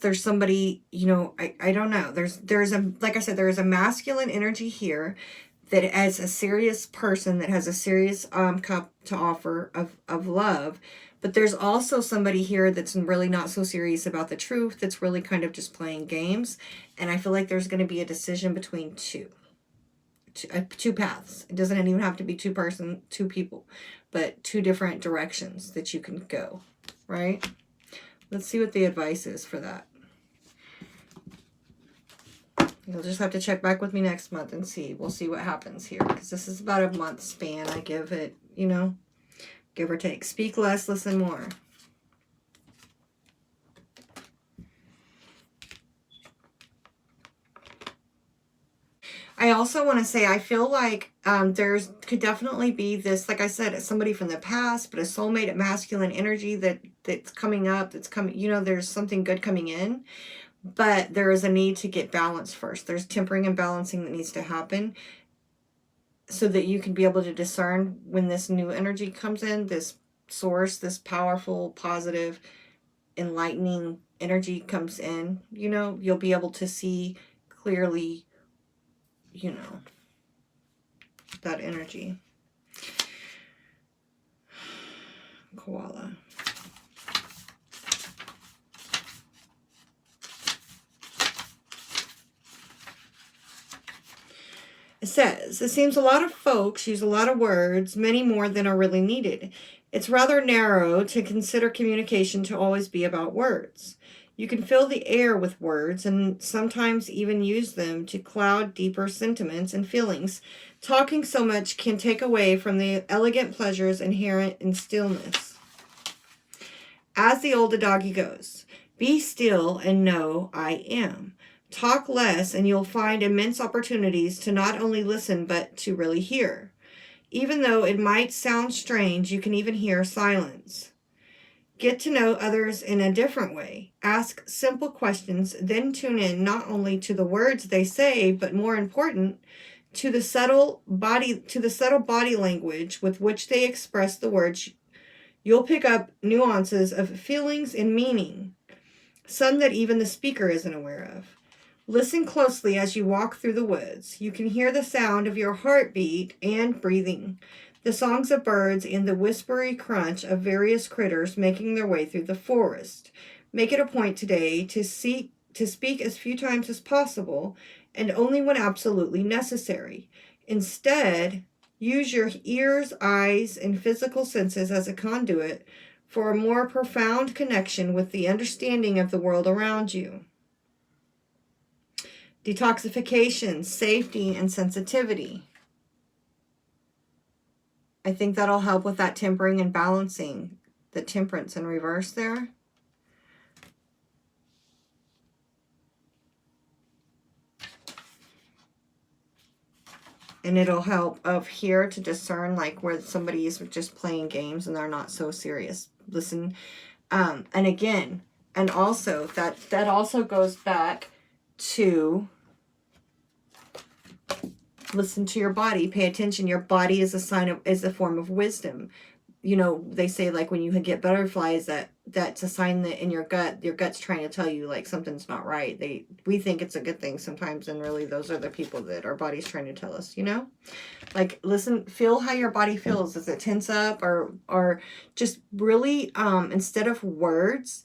there's somebody, you know, I don't know. There's a, like I said, there is a masculine energy here that as a serious person that has a serious cup to offer of love. But there's also somebody here that's really not so serious about the truth, that's really kind of just playing games. And I feel like there's going to be a decision between two paths. It doesn't even have to be two people, but two different directions that you can go, right? Let's see what the advice is for that. You'll just have to check back with me next month and see. We'll see what happens here, because this is about a month span. I give it, you know, give or take. Speak less, listen more. I also want to say, I feel like could definitely be this, like I said, somebody from the past, but a soulmate, a masculine energy that's coming up, that's coming, you know, there's something good coming in. but there is a need to get balance first. There's tempering and balancing that needs to happen so that you can be able to discern when this new energy comes in, this source, this powerful, positive, enlightening energy comes in. You know, you'll be able to see clearly, you know, that energy. Koala. It says, it seems a lot of folks use a lot of words, many more than are really needed. It's rather narrow to consider communication to always be about words. You can fill the air with words and sometimes even use them to cloud deeper sentiments and feelings. Talking so much can take away from the elegant pleasures inherent in stillness. As the old doggy goes, be still and know I am. Talk less and you'll find immense opportunities to not only listen but to really hear. Even though it might sound strange, you can even hear silence. Get to know others in a different way. Ask simple questions, then tune in not only to the words they say, but more important, to the subtle body language with which they express the words. You'll pick up nuances of feelings and meaning, some that even the speaker isn't aware of. Listen closely as you walk through the woods. You can hear the sound of your heartbeat and breathing, the songs of birds, and the whispery crunch of various critters making their way through the forest. Make it a point today to speak as few times as possible and only when absolutely necessary. Instead, use your ears, eyes, and physical senses as a conduit for a more profound connection with the understanding of the world around you. Detoxification, safety, and sensitivity. I think that'll help with that tempering and balancing. The temperance in reverse there. And it'll help up here to discern like where somebody is just playing games and they're not so serious. Listen, and again, and also that also goes back to listen to your body, pay attention. Your body is a form of wisdom. You know, they say like when you get butterflies that's a sign that in your gut's trying to tell you like something's not right. We think it's a good thing sometimes, and really those are the people that our body's trying to tell us, you know? Like listen, feel how your body feels. Does it tense up or just really instead of words,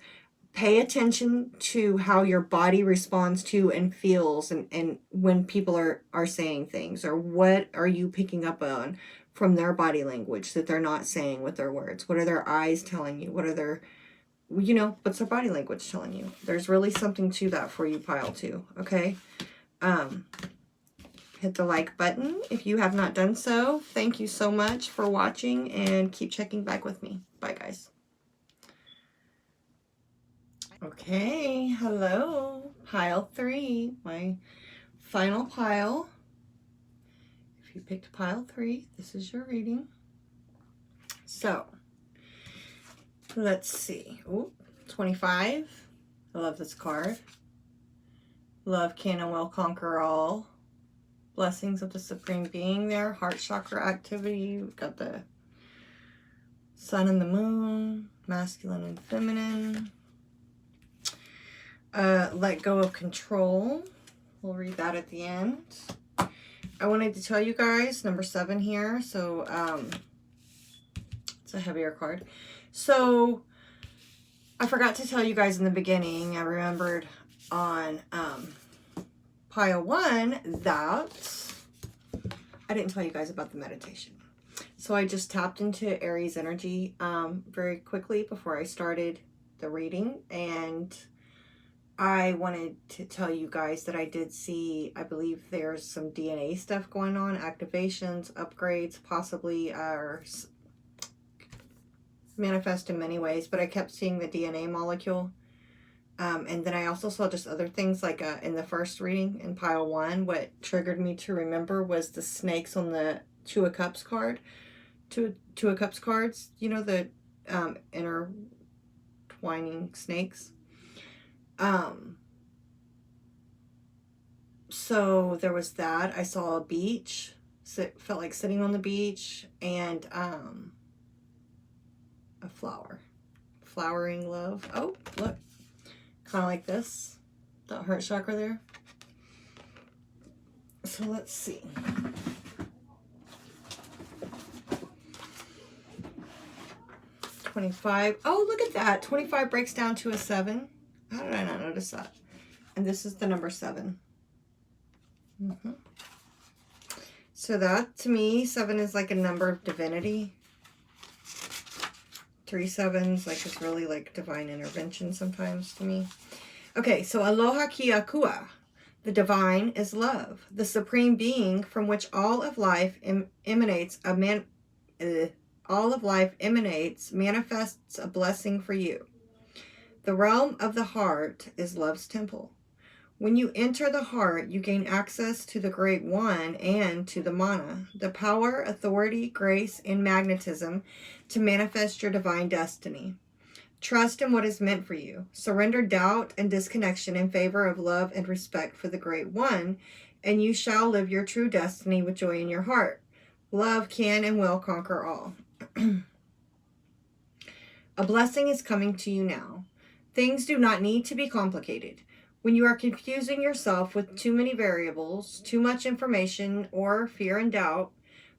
pay attention to how your body responds to and feels and when people are saying things, or what are you picking up on from their body language that they're not saying with their words. What are their eyes telling you? What are their, you know, what's their body language telling you? There's really something to that for you, pile 2, okay? Hit the like button if you have not done so. Thank you so much for watching and keep checking back with me. Bye, guys. Okay, hello, pile 3, my final pile. If you picked pile 3, this is your reading. So, let's see. Ooh, 25. I love this card. Love can and will conquer all. Blessings of the Supreme Being there. Heart chakra activity. We've got the sun and the moon. Masculine and feminine. Let go of control. We'll read that at the end. I wanted to tell you guys, number 7 here. So, it's a heavier card. So, I forgot to tell you guys in the beginning. I remembered on pile 1 that I didn't tell you guys about the meditation. So, I just tapped into Aries energy very quickly before I started the reading. And I wanted to tell you guys that I did see, I believe there's some DNA stuff going on, activations, upgrades, possibly are manifest in many ways, but I kept seeing the DNA molecule. And then I also saw just other things like in the first reading in pile 1, what triggered me to remember was the snakes on the 2 of Cups card. Two of Cups cards, you know, the intertwining snakes. So there was that. I saw a beach. Felt like sitting on the beach, and a flower. Flowering love. Oh, look. Kind of like this. That heart chakra there. So let's see. $25. Oh, look at that. 25 breaks down to a 7. How did I not notice that? And this is the number 7. So that, to me, 7 is like a number of divinity. 3 7s, like, is really like divine intervention sometimes to me. Okay, so Aloha Ki Akua. The divine is love, the supreme being from which all of life emanates, manifests a blessing for you. The realm of the heart is love's temple. When you enter the heart, you gain access to the Great One and to the mana, the power, authority, grace, and magnetism to manifest your divine destiny. Trust in what is meant for you. Surrender doubt and disconnection in favor of love and respect for the Great One, and you shall live your true destiny with joy in your heart. Love can and will conquer all. A blessing is coming to you now. Things do not need to be complicated. When you are confusing yourself with too many variables, too much information, or fear and doubt,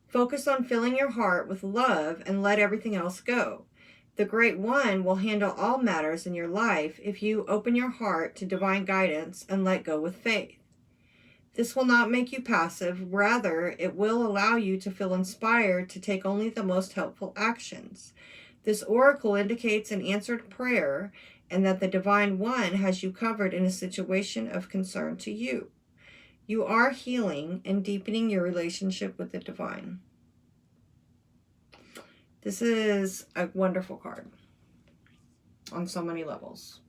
focus on filling your heart with love and let everything else go. The Great One will handle all matters in your life if you open your heart to divine guidance and let go with faith. This will not make you passive. Rather, it will allow you to feel inspired to take only the most helpful actions. This oracle indicates an answered prayer and that the Divine One has you covered in a situation of concern to you. You are healing and deepening your relationship with the divine. This is a wonderful card on so many levels.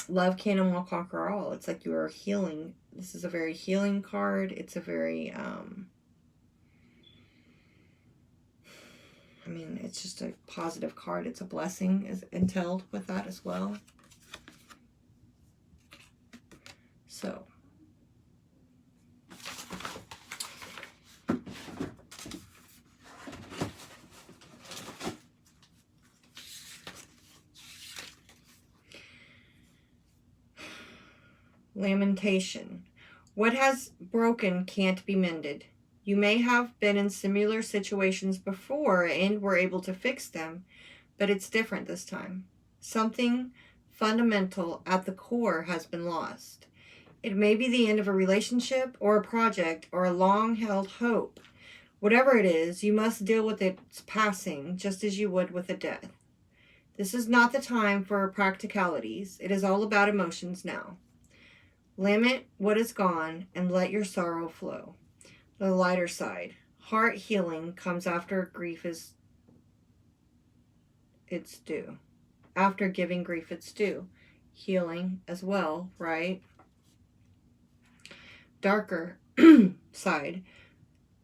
Love can and will conquer all. It's like you are healing. This is a very healing card. It's a very, I mean, it's just a positive card. It's a blessing is entailed with that as well. So, lamentation. What has broken can't be mended. You may have been in similar situations before and were able to fix them, but it's different this time. Something fundamental at the core has been lost. It may be the end of a relationship or a project or a long-held hope. Whatever it is, you must deal with its passing just as you would with a death. This is not the time for practicalities. It is all about emotions now. Lament what is gone and let your sorrow flow. The lighter side. Heart healing comes after grief is its due. After giving grief its due. Healing as well, right? Darker side.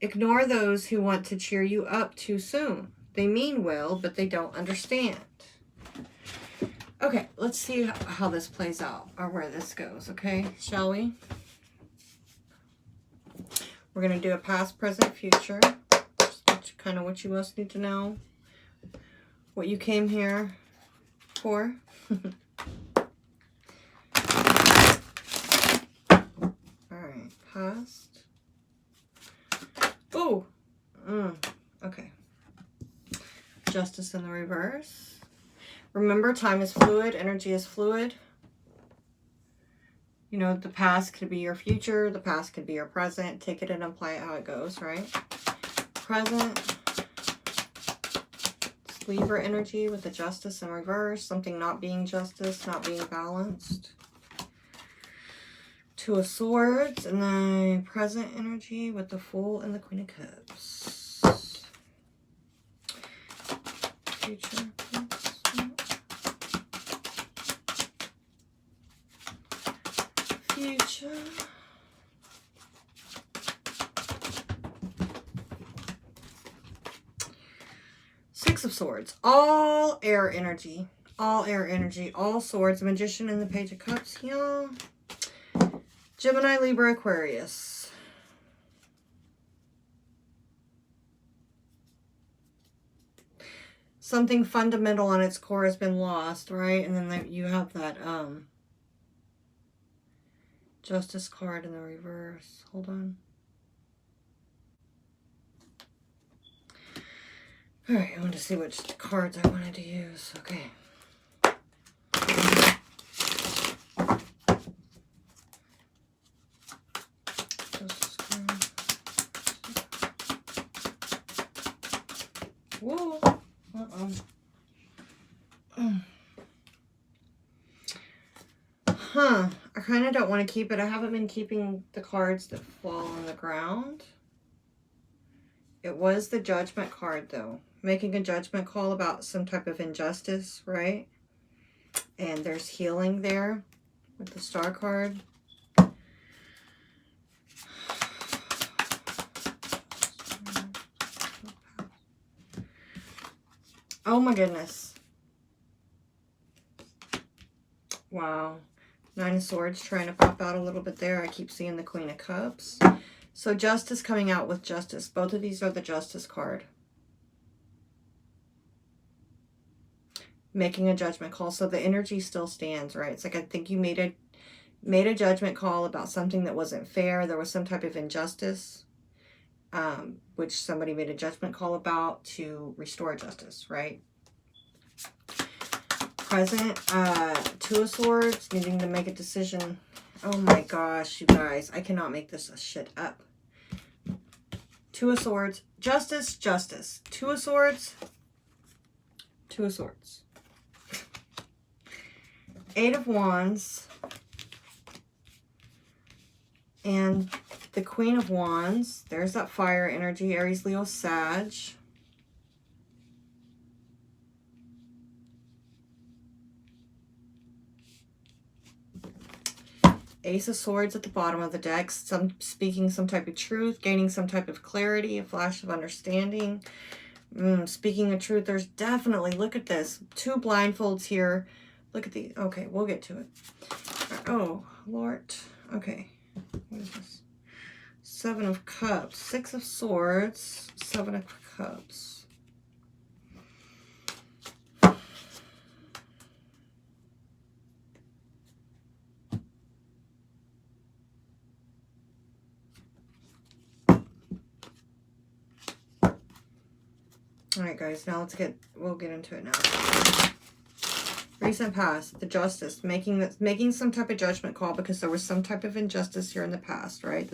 Ignore those who want to cheer you up too soon. They mean well, but they don't understand. Okay, let's see how this plays out, or where this goes, okay? Shall we? We're going to do a past, present, future. Just kind of what you most need to know. What you came here for. Alright, past. Oh! Okay. Justice in the reverse. Remember, time is fluid, energy is fluid. You know, the past could be your future, the past could be your present. Take it and apply it how it goes, right? Present. It's Libra energy with the justice in reverse. Something not being justice, not being balanced. Two of Swords, and then present energy with the Fool and the Queen of Cups. Future. Future. Six of Swords. All air energy. All air energy, all swords, Magician and the Page of Cups here. Gemini, Libra, Aquarius. Something fundamental on its core has been lost, right? And then you have that Justice card in the reverse. Hold on. All right, I want to see which cards I wanted to use. Okay. Whoa. Uh-oh. Huh. I kind of don't want to keep it. I haven't been keeping the cards that fall on the ground. It was the Judgment card, though. Making a judgment call about some type of injustice, right? And there's healing there with the Star card. Oh my goodness. Wow. Nine of Swords trying to pop out a little bit there. I keep seeing the Queen of Cups. So Justice coming out with Justice. Both of these are the Justice card. Making a judgment call. So the energy still stands, right? It's like I think you made a judgment call about something that wasn't fair. There was some type of injustice, which somebody made a judgment call about to restore justice, right? Present, Two of Swords, needing to make a decision. Oh my gosh, you guys, I cannot make this shit up. Two of Swords, Justice, Justice. Two of Swords, Two of Swords. Eight of Wands. And the Queen of Wands. There's that fire energy, Aries, Leo, Sag. Ace of Swords at the bottom of the deck. Speaking some type of truth, gaining some type of clarity, a flash of understanding. Speaking of truth, there's definitely, look at this. Two blindfolds here. Look at the, okay, we'll get to it. Oh, Lord. Okay. What is this? Seven of Cups. Six of Swords. Seven of Cups. All right, guys, now we'll get into it now. Recent past, the Justice, making some type of judgment call because there was some type of injustice here in the past, right?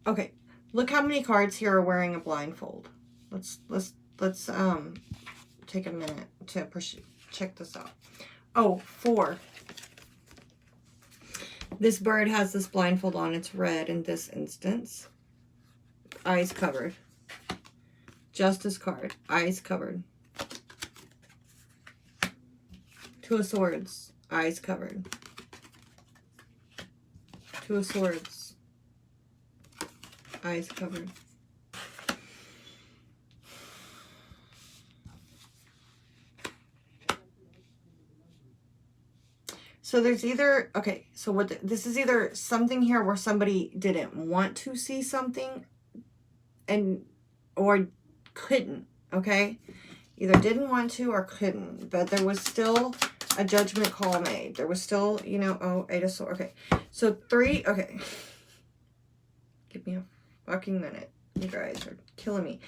Okay, look how many cards here are wearing a blindfold. Let's take a minute to check this out. Oh, 4. This bird has this blindfold on. It's red in this instance. Eyes covered. Justice card, eyes covered. Two of Swords, eyes covered. Two of Swords, eyes covered. So there's either, okay, so this is either something here where somebody didn't want to see something or couldn't, okay? Either didn't want to or couldn't, but there was still a judgment call made. There was still, you know, oh, Eight of Swords. Okay, so 3, okay. Give me a fucking minute. You guys are killing me.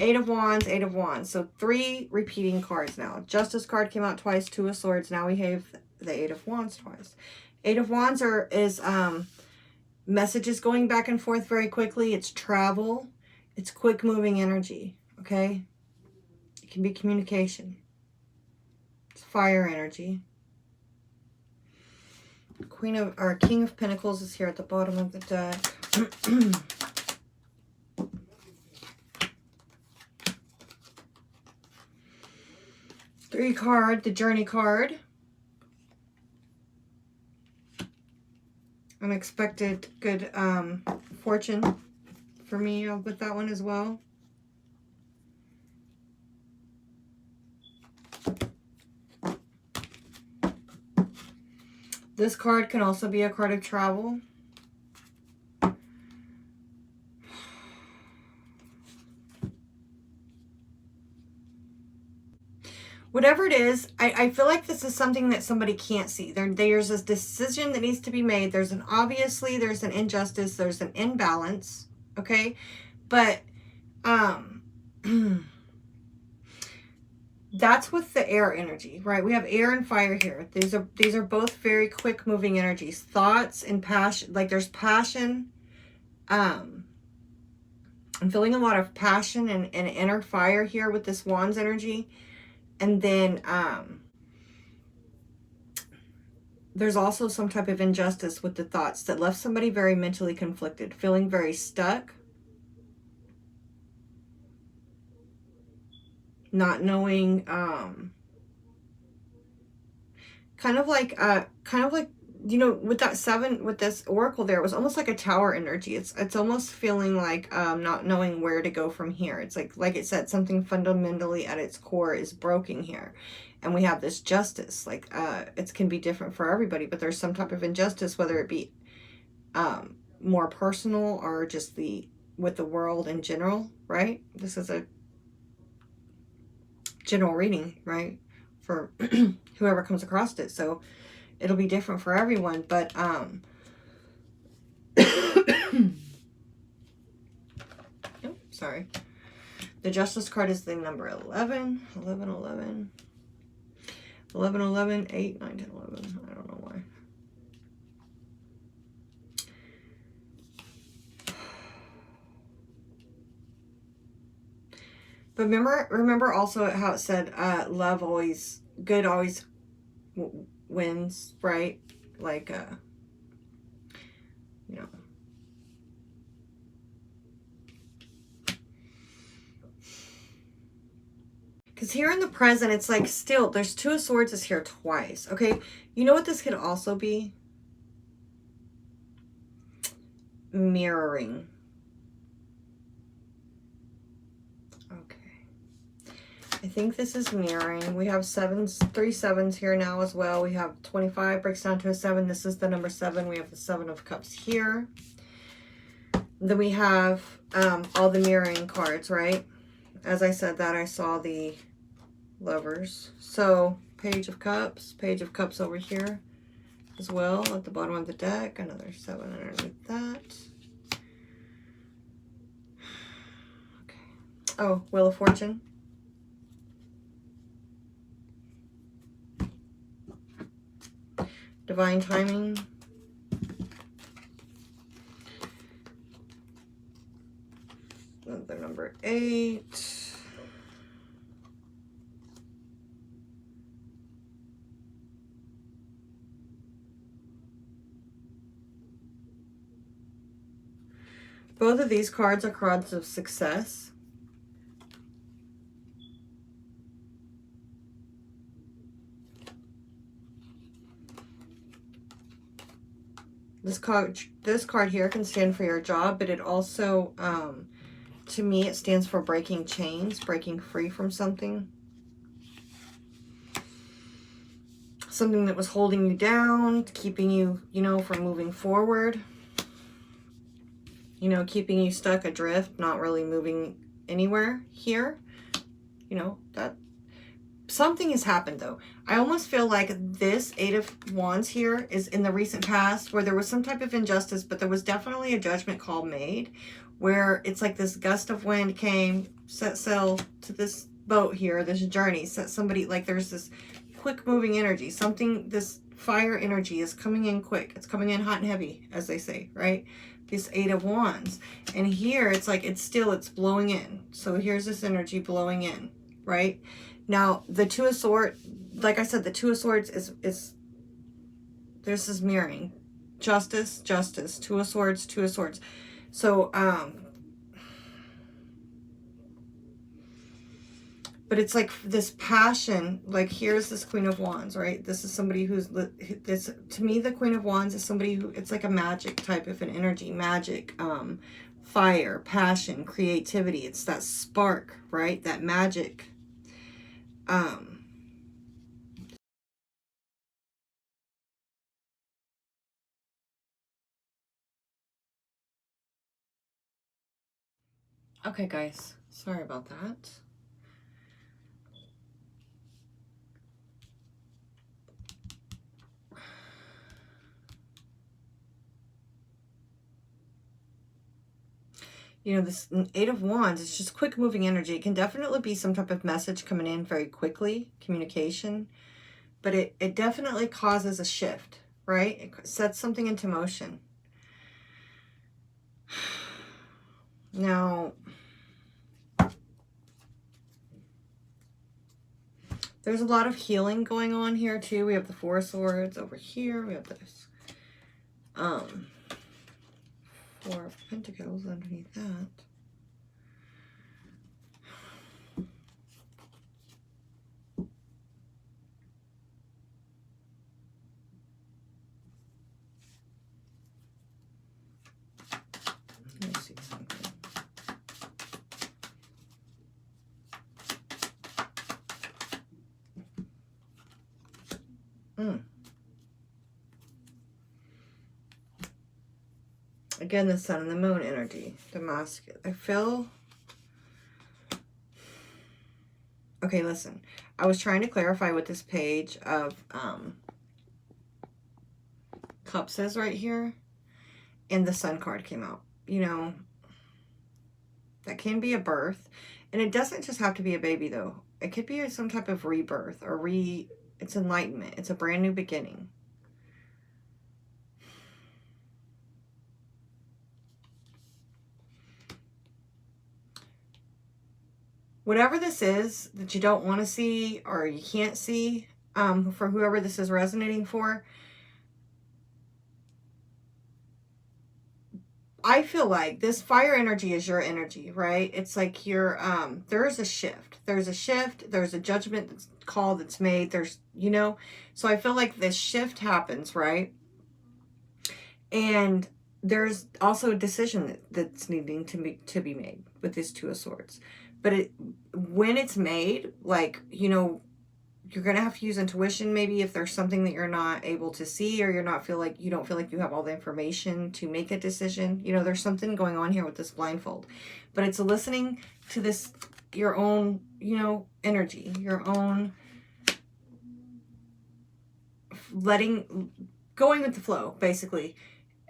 Eight of Wands, Eight of Wands. So 3 repeating cards now. Justice card came out twice, Two of Swords. Now we have the Eight of Wands twice. Eight of Wands is messages going back and forth very quickly. It's travel. It's quick moving energy, okay? It can be communication. It's fire energy. King of Pentacles is here at the bottom of the deck. 3 card, the Journey card. Unexpected good fortune for me with that one as well. This card can also be a card of travel. Whatever it is, I feel like this is something that somebody can't see. There's a decision that needs to be made. There's an injustice, there's an imbalance, okay? But that's with the air energy, right? We have air and fire here. These are both very quick moving energies. Thoughts and passion, like there's passion. I'm feeling a lot of passion and inner fire here with this Wands energy. And then there's also some type of injustice with the thoughts that left somebody very mentally conflicted, feeling very stuck, not knowing, kind of like, you know, with that 7, with this oracle there, it was almost like a tower energy. It's almost feeling like not knowing where to go from here. It's like it said, something fundamentally at its core is broken here. And we have this justice, like it can be different for everybody, but there's some type of injustice, whether it be more personal or just with the world in general, right? This is a general reading, right? For whoever comes across it. So it'll be different for everyone, but oh, sorry. The Justice card is the number 11, 11, 11, 11, 11, 8, 9, 10, 11. I don't know why. But remember also how it said love always, good always wins, right? Like, you know. Because here in the present, it's like still, there's 2 of Swords is here twice, okay? You know what this could also be? Mirroring. Okay. I think this is mirroring. We have 3 7s here now as well. We have 25 breaks down to a 7. This is the number 7. We have the 7 of Cups here. Then we have all the mirroring cards, right? As I said that, I saw the Lovers. So Page of Cups over here as well at the bottom of the deck. Another 7 underneath that. Okay. Oh, Wheel of Fortune. Divine Timing. Another number 8. Both of these cards are cards of success. This card here can stand for your job, but it also, to me, it stands for breaking chains, breaking free from something. Something that was holding you down, keeping you, you know, from moving forward. You know, keeping you stuck adrift, not really moving anywhere here. You know, that something has happened though. I almost feel like this 8 of Wands here is in the recent past where there was some type of injustice, but there was definitely a judgment call made where it's like this gust of wind came, set sail to this boat here, this journey, set somebody, like there's this quick moving energy, something, this fire energy is coming in quick. It's coming in hot and heavy, as they say, right? This 8 of Wands. And here it's like it's blowing in. So here's this energy blowing in, right? Now the 2 of Swords, like I said, the 2 of Swords is this is mirroring. Justice, justice, 2 of Swords, 2 of Swords. So but it's like this passion, like here's this Queen of Wands, right? This is somebody who's, this, to me, the Queen of Wands is somebody who, it's like a magic type of an energy, magic, fire, passion, creativity. It's that spark, right? That magic. Okay, guys. Sorry about that. You know, this Eight of Wands is just quick moving energy. It can definitely be some type of message coming in very quickly, communication, but it definitely causes a shift, right? It sets something into motion. Now, there's a lot of healing going on here too. We have the Four of Swords over here. We have this Four of Pentacles underneath that. Let me see something. Again, the Sun and the Moon energy, the masculine. I feel... Okay, listen. I was trying to clarify what this page of Cups is right here, and the Sun card came out. You know, that can be a birth, and it doesn't just have to be a baby, though. It could be some type of rebirth, or it's enlightenment. It's a brand new beginning. Whatever this is that you don't want to see or you can't see, for whoever this is resonating for, I feel like this fire energy is your energy, right? It's like you're, there's a shift. There's a shift. There's a judgment that's called, that's made. There's, you know, so I feel like this shift happens, right? And there's also a decision that's needing to be made with this Two of Swords. But when it's made, like, you know, you're going to have to use intuition maybe if there's something that you're not able to see, or you don't feel like you have all the information to make a decision. You know, there's something going on here with this blindfold. But it's listening to this, your own, you know, energy, your own going with the flow, basically.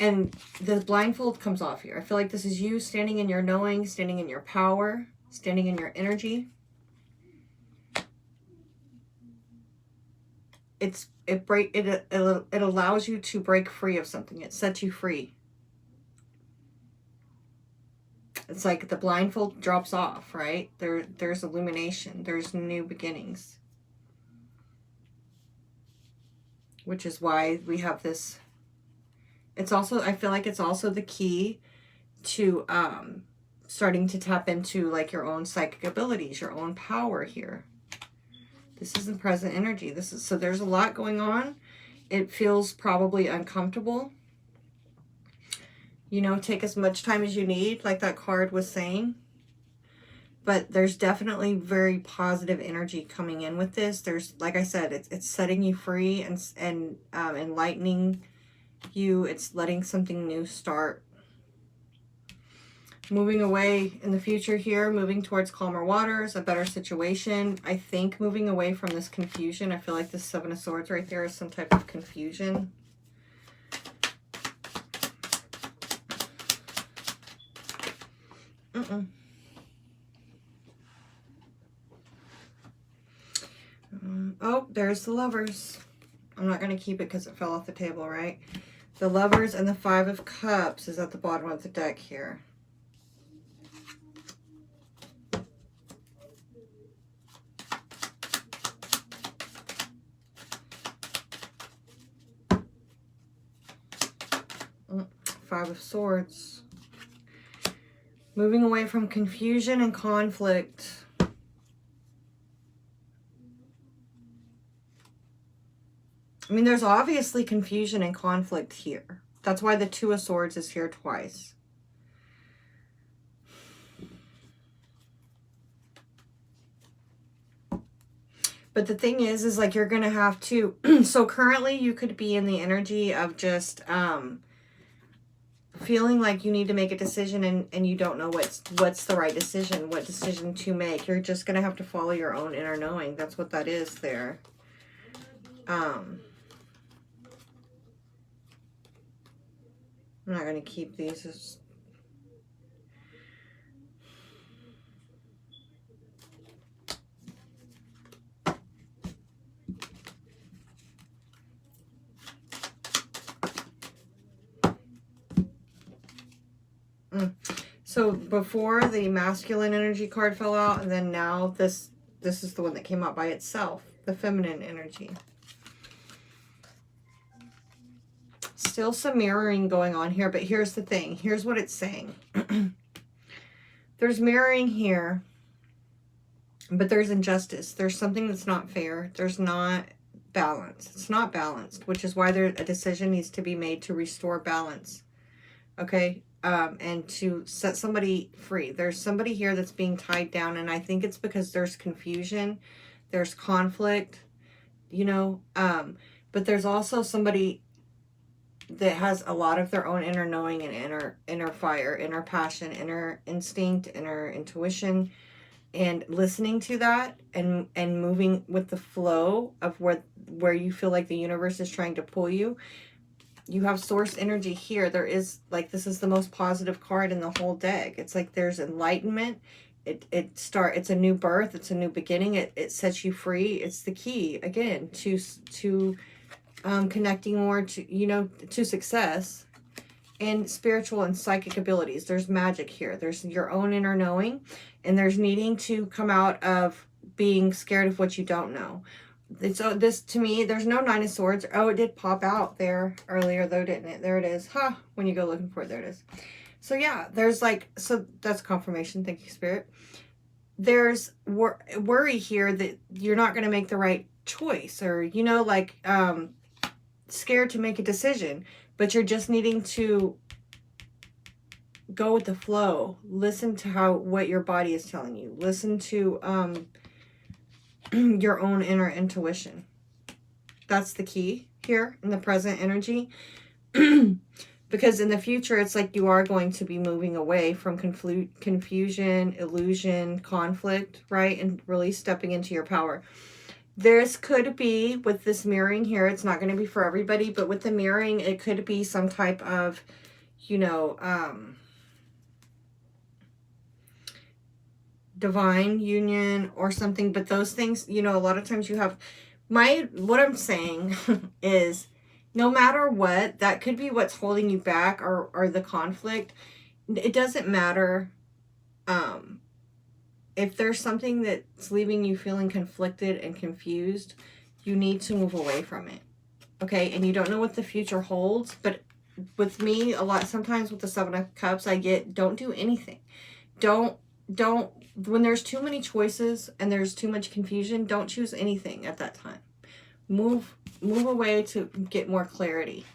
And the blindfold comes off here. I feel like this is you standing in your knowing, standing in your power, standing in your energy. It allows you to break free of something. It sets you free. It's like the blindfold drops off, right? There's illumination. There's new beginnings. Which is why we have this. It's also, I feel like it's also the key to starting to tap into like your own psychic abilities, your own power here. This isn't present energy. So there's a lot going on. It feels probably uncomfortable. You know, take as much time as you need, like that card was saying. But there's definitely very positive energy coming in with this. There's, like I said, it's setting you free and enlightening you. It's letting something new start. Moving away in the future here, moving towards calmer waters, a better situation. I think moving away from this confusion. I feel like this Seven of Swords right there is some type of confusion. Oh, there's the Lovers. I'm not going to keep it because it fell off the table, right? The Lovers and the Five of Cups is at the bottom of the deck here. Five of Swords. Moving away from confusion and conflict. I mean, there's obviously confusion and conflict here. That's why the Two of Swords is here twice. But the thing is like you're going to have to... So currently you could be in the energy of just feeling like you need to make a decision and you don't know what's the right decision, what decision to make. You're just going to have to follow your own inner knowing. That's what that is there. I'm not going to keep these as... So before the masculine energy card fell out, and then now this is the one that came out by itself, the feminine energy. Still some mirroring going on here, but here's the thing. Here's what it's saying. There's mirroring here, but there's injustice. There's something that's not fair. There's not balance. It's not balanced, which is why a decision needs to be made to restore balance. Okay? And to set somebody free. There's somebody here that's being tied down, and I think it's because there's confusion, there's conflict, you know, but there's also somebody that has a lot of their own inner knowing and inner fire, inner passion, inner instinct, inner intuition, and listening to that and moving with the flow of where you feel like the universe is trying to pull you. You have source energy here. There is, like, this is the most positive card in the whole deck. It's like there's enlightenment. It's a new birth. It's a new beginning. It sets you free. It's the key, again, to connecting more to, you know, to success and spiritual and psychic abilities. There's magic here. There's your own inner knowing, and there's needing to come out of being scared of what you don't know. So this, to me, there's no Nine of Swords. Oh, it did pop out there earlier though, didn't it? There it is. Huh. When you go looking for it, there it is. So yeah, there's like, so that's confirmation. Thank you, Spirit. There's worry here that you're not going to make the right choice, or, you know, like scared to make a decision, but you're just needing to go with the flow. Listen to what your body is telling you. Listen to your own inner intuition. That's the key here in the present energy. Because in the future, it's like you are going to be moving away from confusion, illusion, conflict, right? And really stepping into your power. This could be, with this mirroring here, it's not going to be for everybody, but with the mirroring, it could be some type of, you know, divine union or something. But those things, you know, a lot of times you have what I'm saying is, no matter what, that could be what's holding you back, or the conflict. It doesn't matter. If there's something that's leaving you feeling conflicted and confused, you need to move away from it. Okay? And you don't know what the future holds, but with me, sometimes with the Seven of Cups, I get, don't do anything. Don't, when there's too many choices and there's too much confusion, don't choose anything at that time. Move away to get more clarity.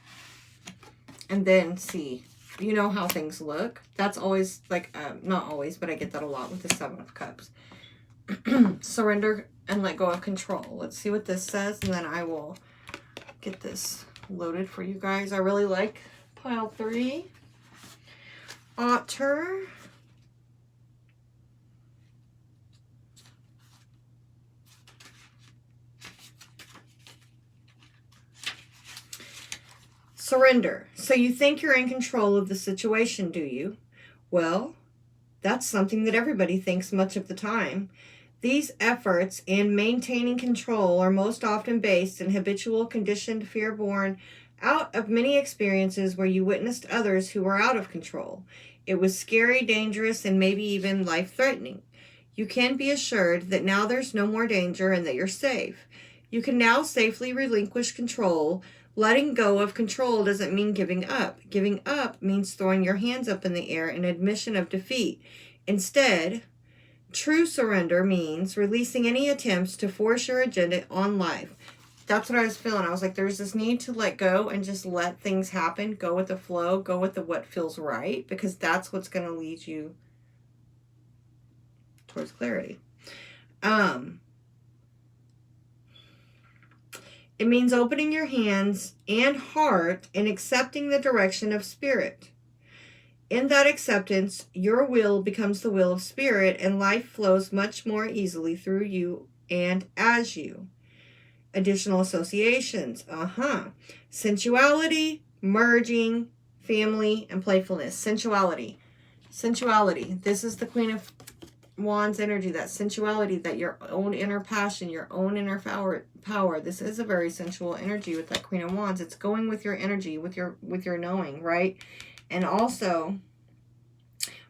And then see, you know how things look. That's always, like, not always, but I get that a lot with the Seven of Cups. Surrender and let go of control. Let's see what this says, and then I will get this loaded for you guys. I really like pile 3. Otter. Surrender. So you think you're in control of the situation, do you? Well, that's something that everybody thinks much of the time. These efforts in maintaining control are most often based in habitual, conditioned fear born out of many experiences where you witnessed others who were out of control. It was scary, dangerous, and maybe even life-threatening. You can be assured that now there's no more danger and that you're safe. You can now safely relinquish control. Letting go of control doesn't mean giving up. Giving up means throwing your hands up in the air in admission of defeat. Instead, true surrender means releasing any attempts to force your agenda on life. That's what I was feeling. I was like, there's this need to let go and just let things happen. Go with the flow. Go with what feels right, because that's what's going to lead you towards clarity. It means opening your hands and heart and accepting the direction of spirit. In that acceptance, your will becomes the will of spirit, and life flows much more easily through you and as you. Additional associations. Sensuality, merging, family, and playfulness. Sensuality. Sensuality. This is the Queen of Wands energy, that sensuality, that your own inner passion, your own inner power. This is a very sensual energy with that Queen of Wands. It's going with your energy, with your knowing, right? And also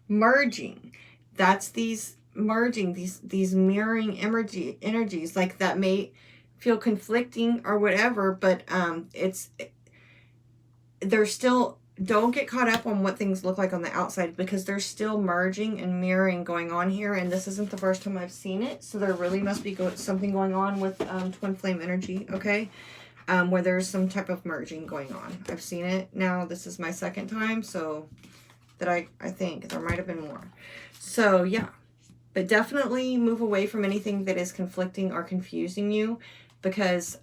merging. That's these merging, these mirroring energies, like that may feel conflicting or whatever, but they're still, don't get caught up on what things look like on the outside, because there's still merging and mirroring going on here, and this isn't the first time I've seen it, so there really must be something going on with twin flame energy, okay? Where there's some type of merging going on. I've seen it now. This is my second time, so that I think there might have been more. So yeah, but definitely move away from anything that is conflicting or confusing you, because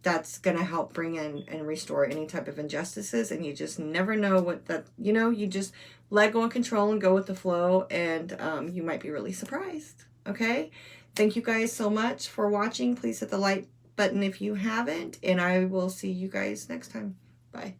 that's going to help bring in and restore any type of injustices, and you just never know what that, you just let go and control and go with the flow, and you might be really surprised. Okay, thank you guys so much for watching. Please hit the like button if you haven't, and I will see you guys next time. Bye.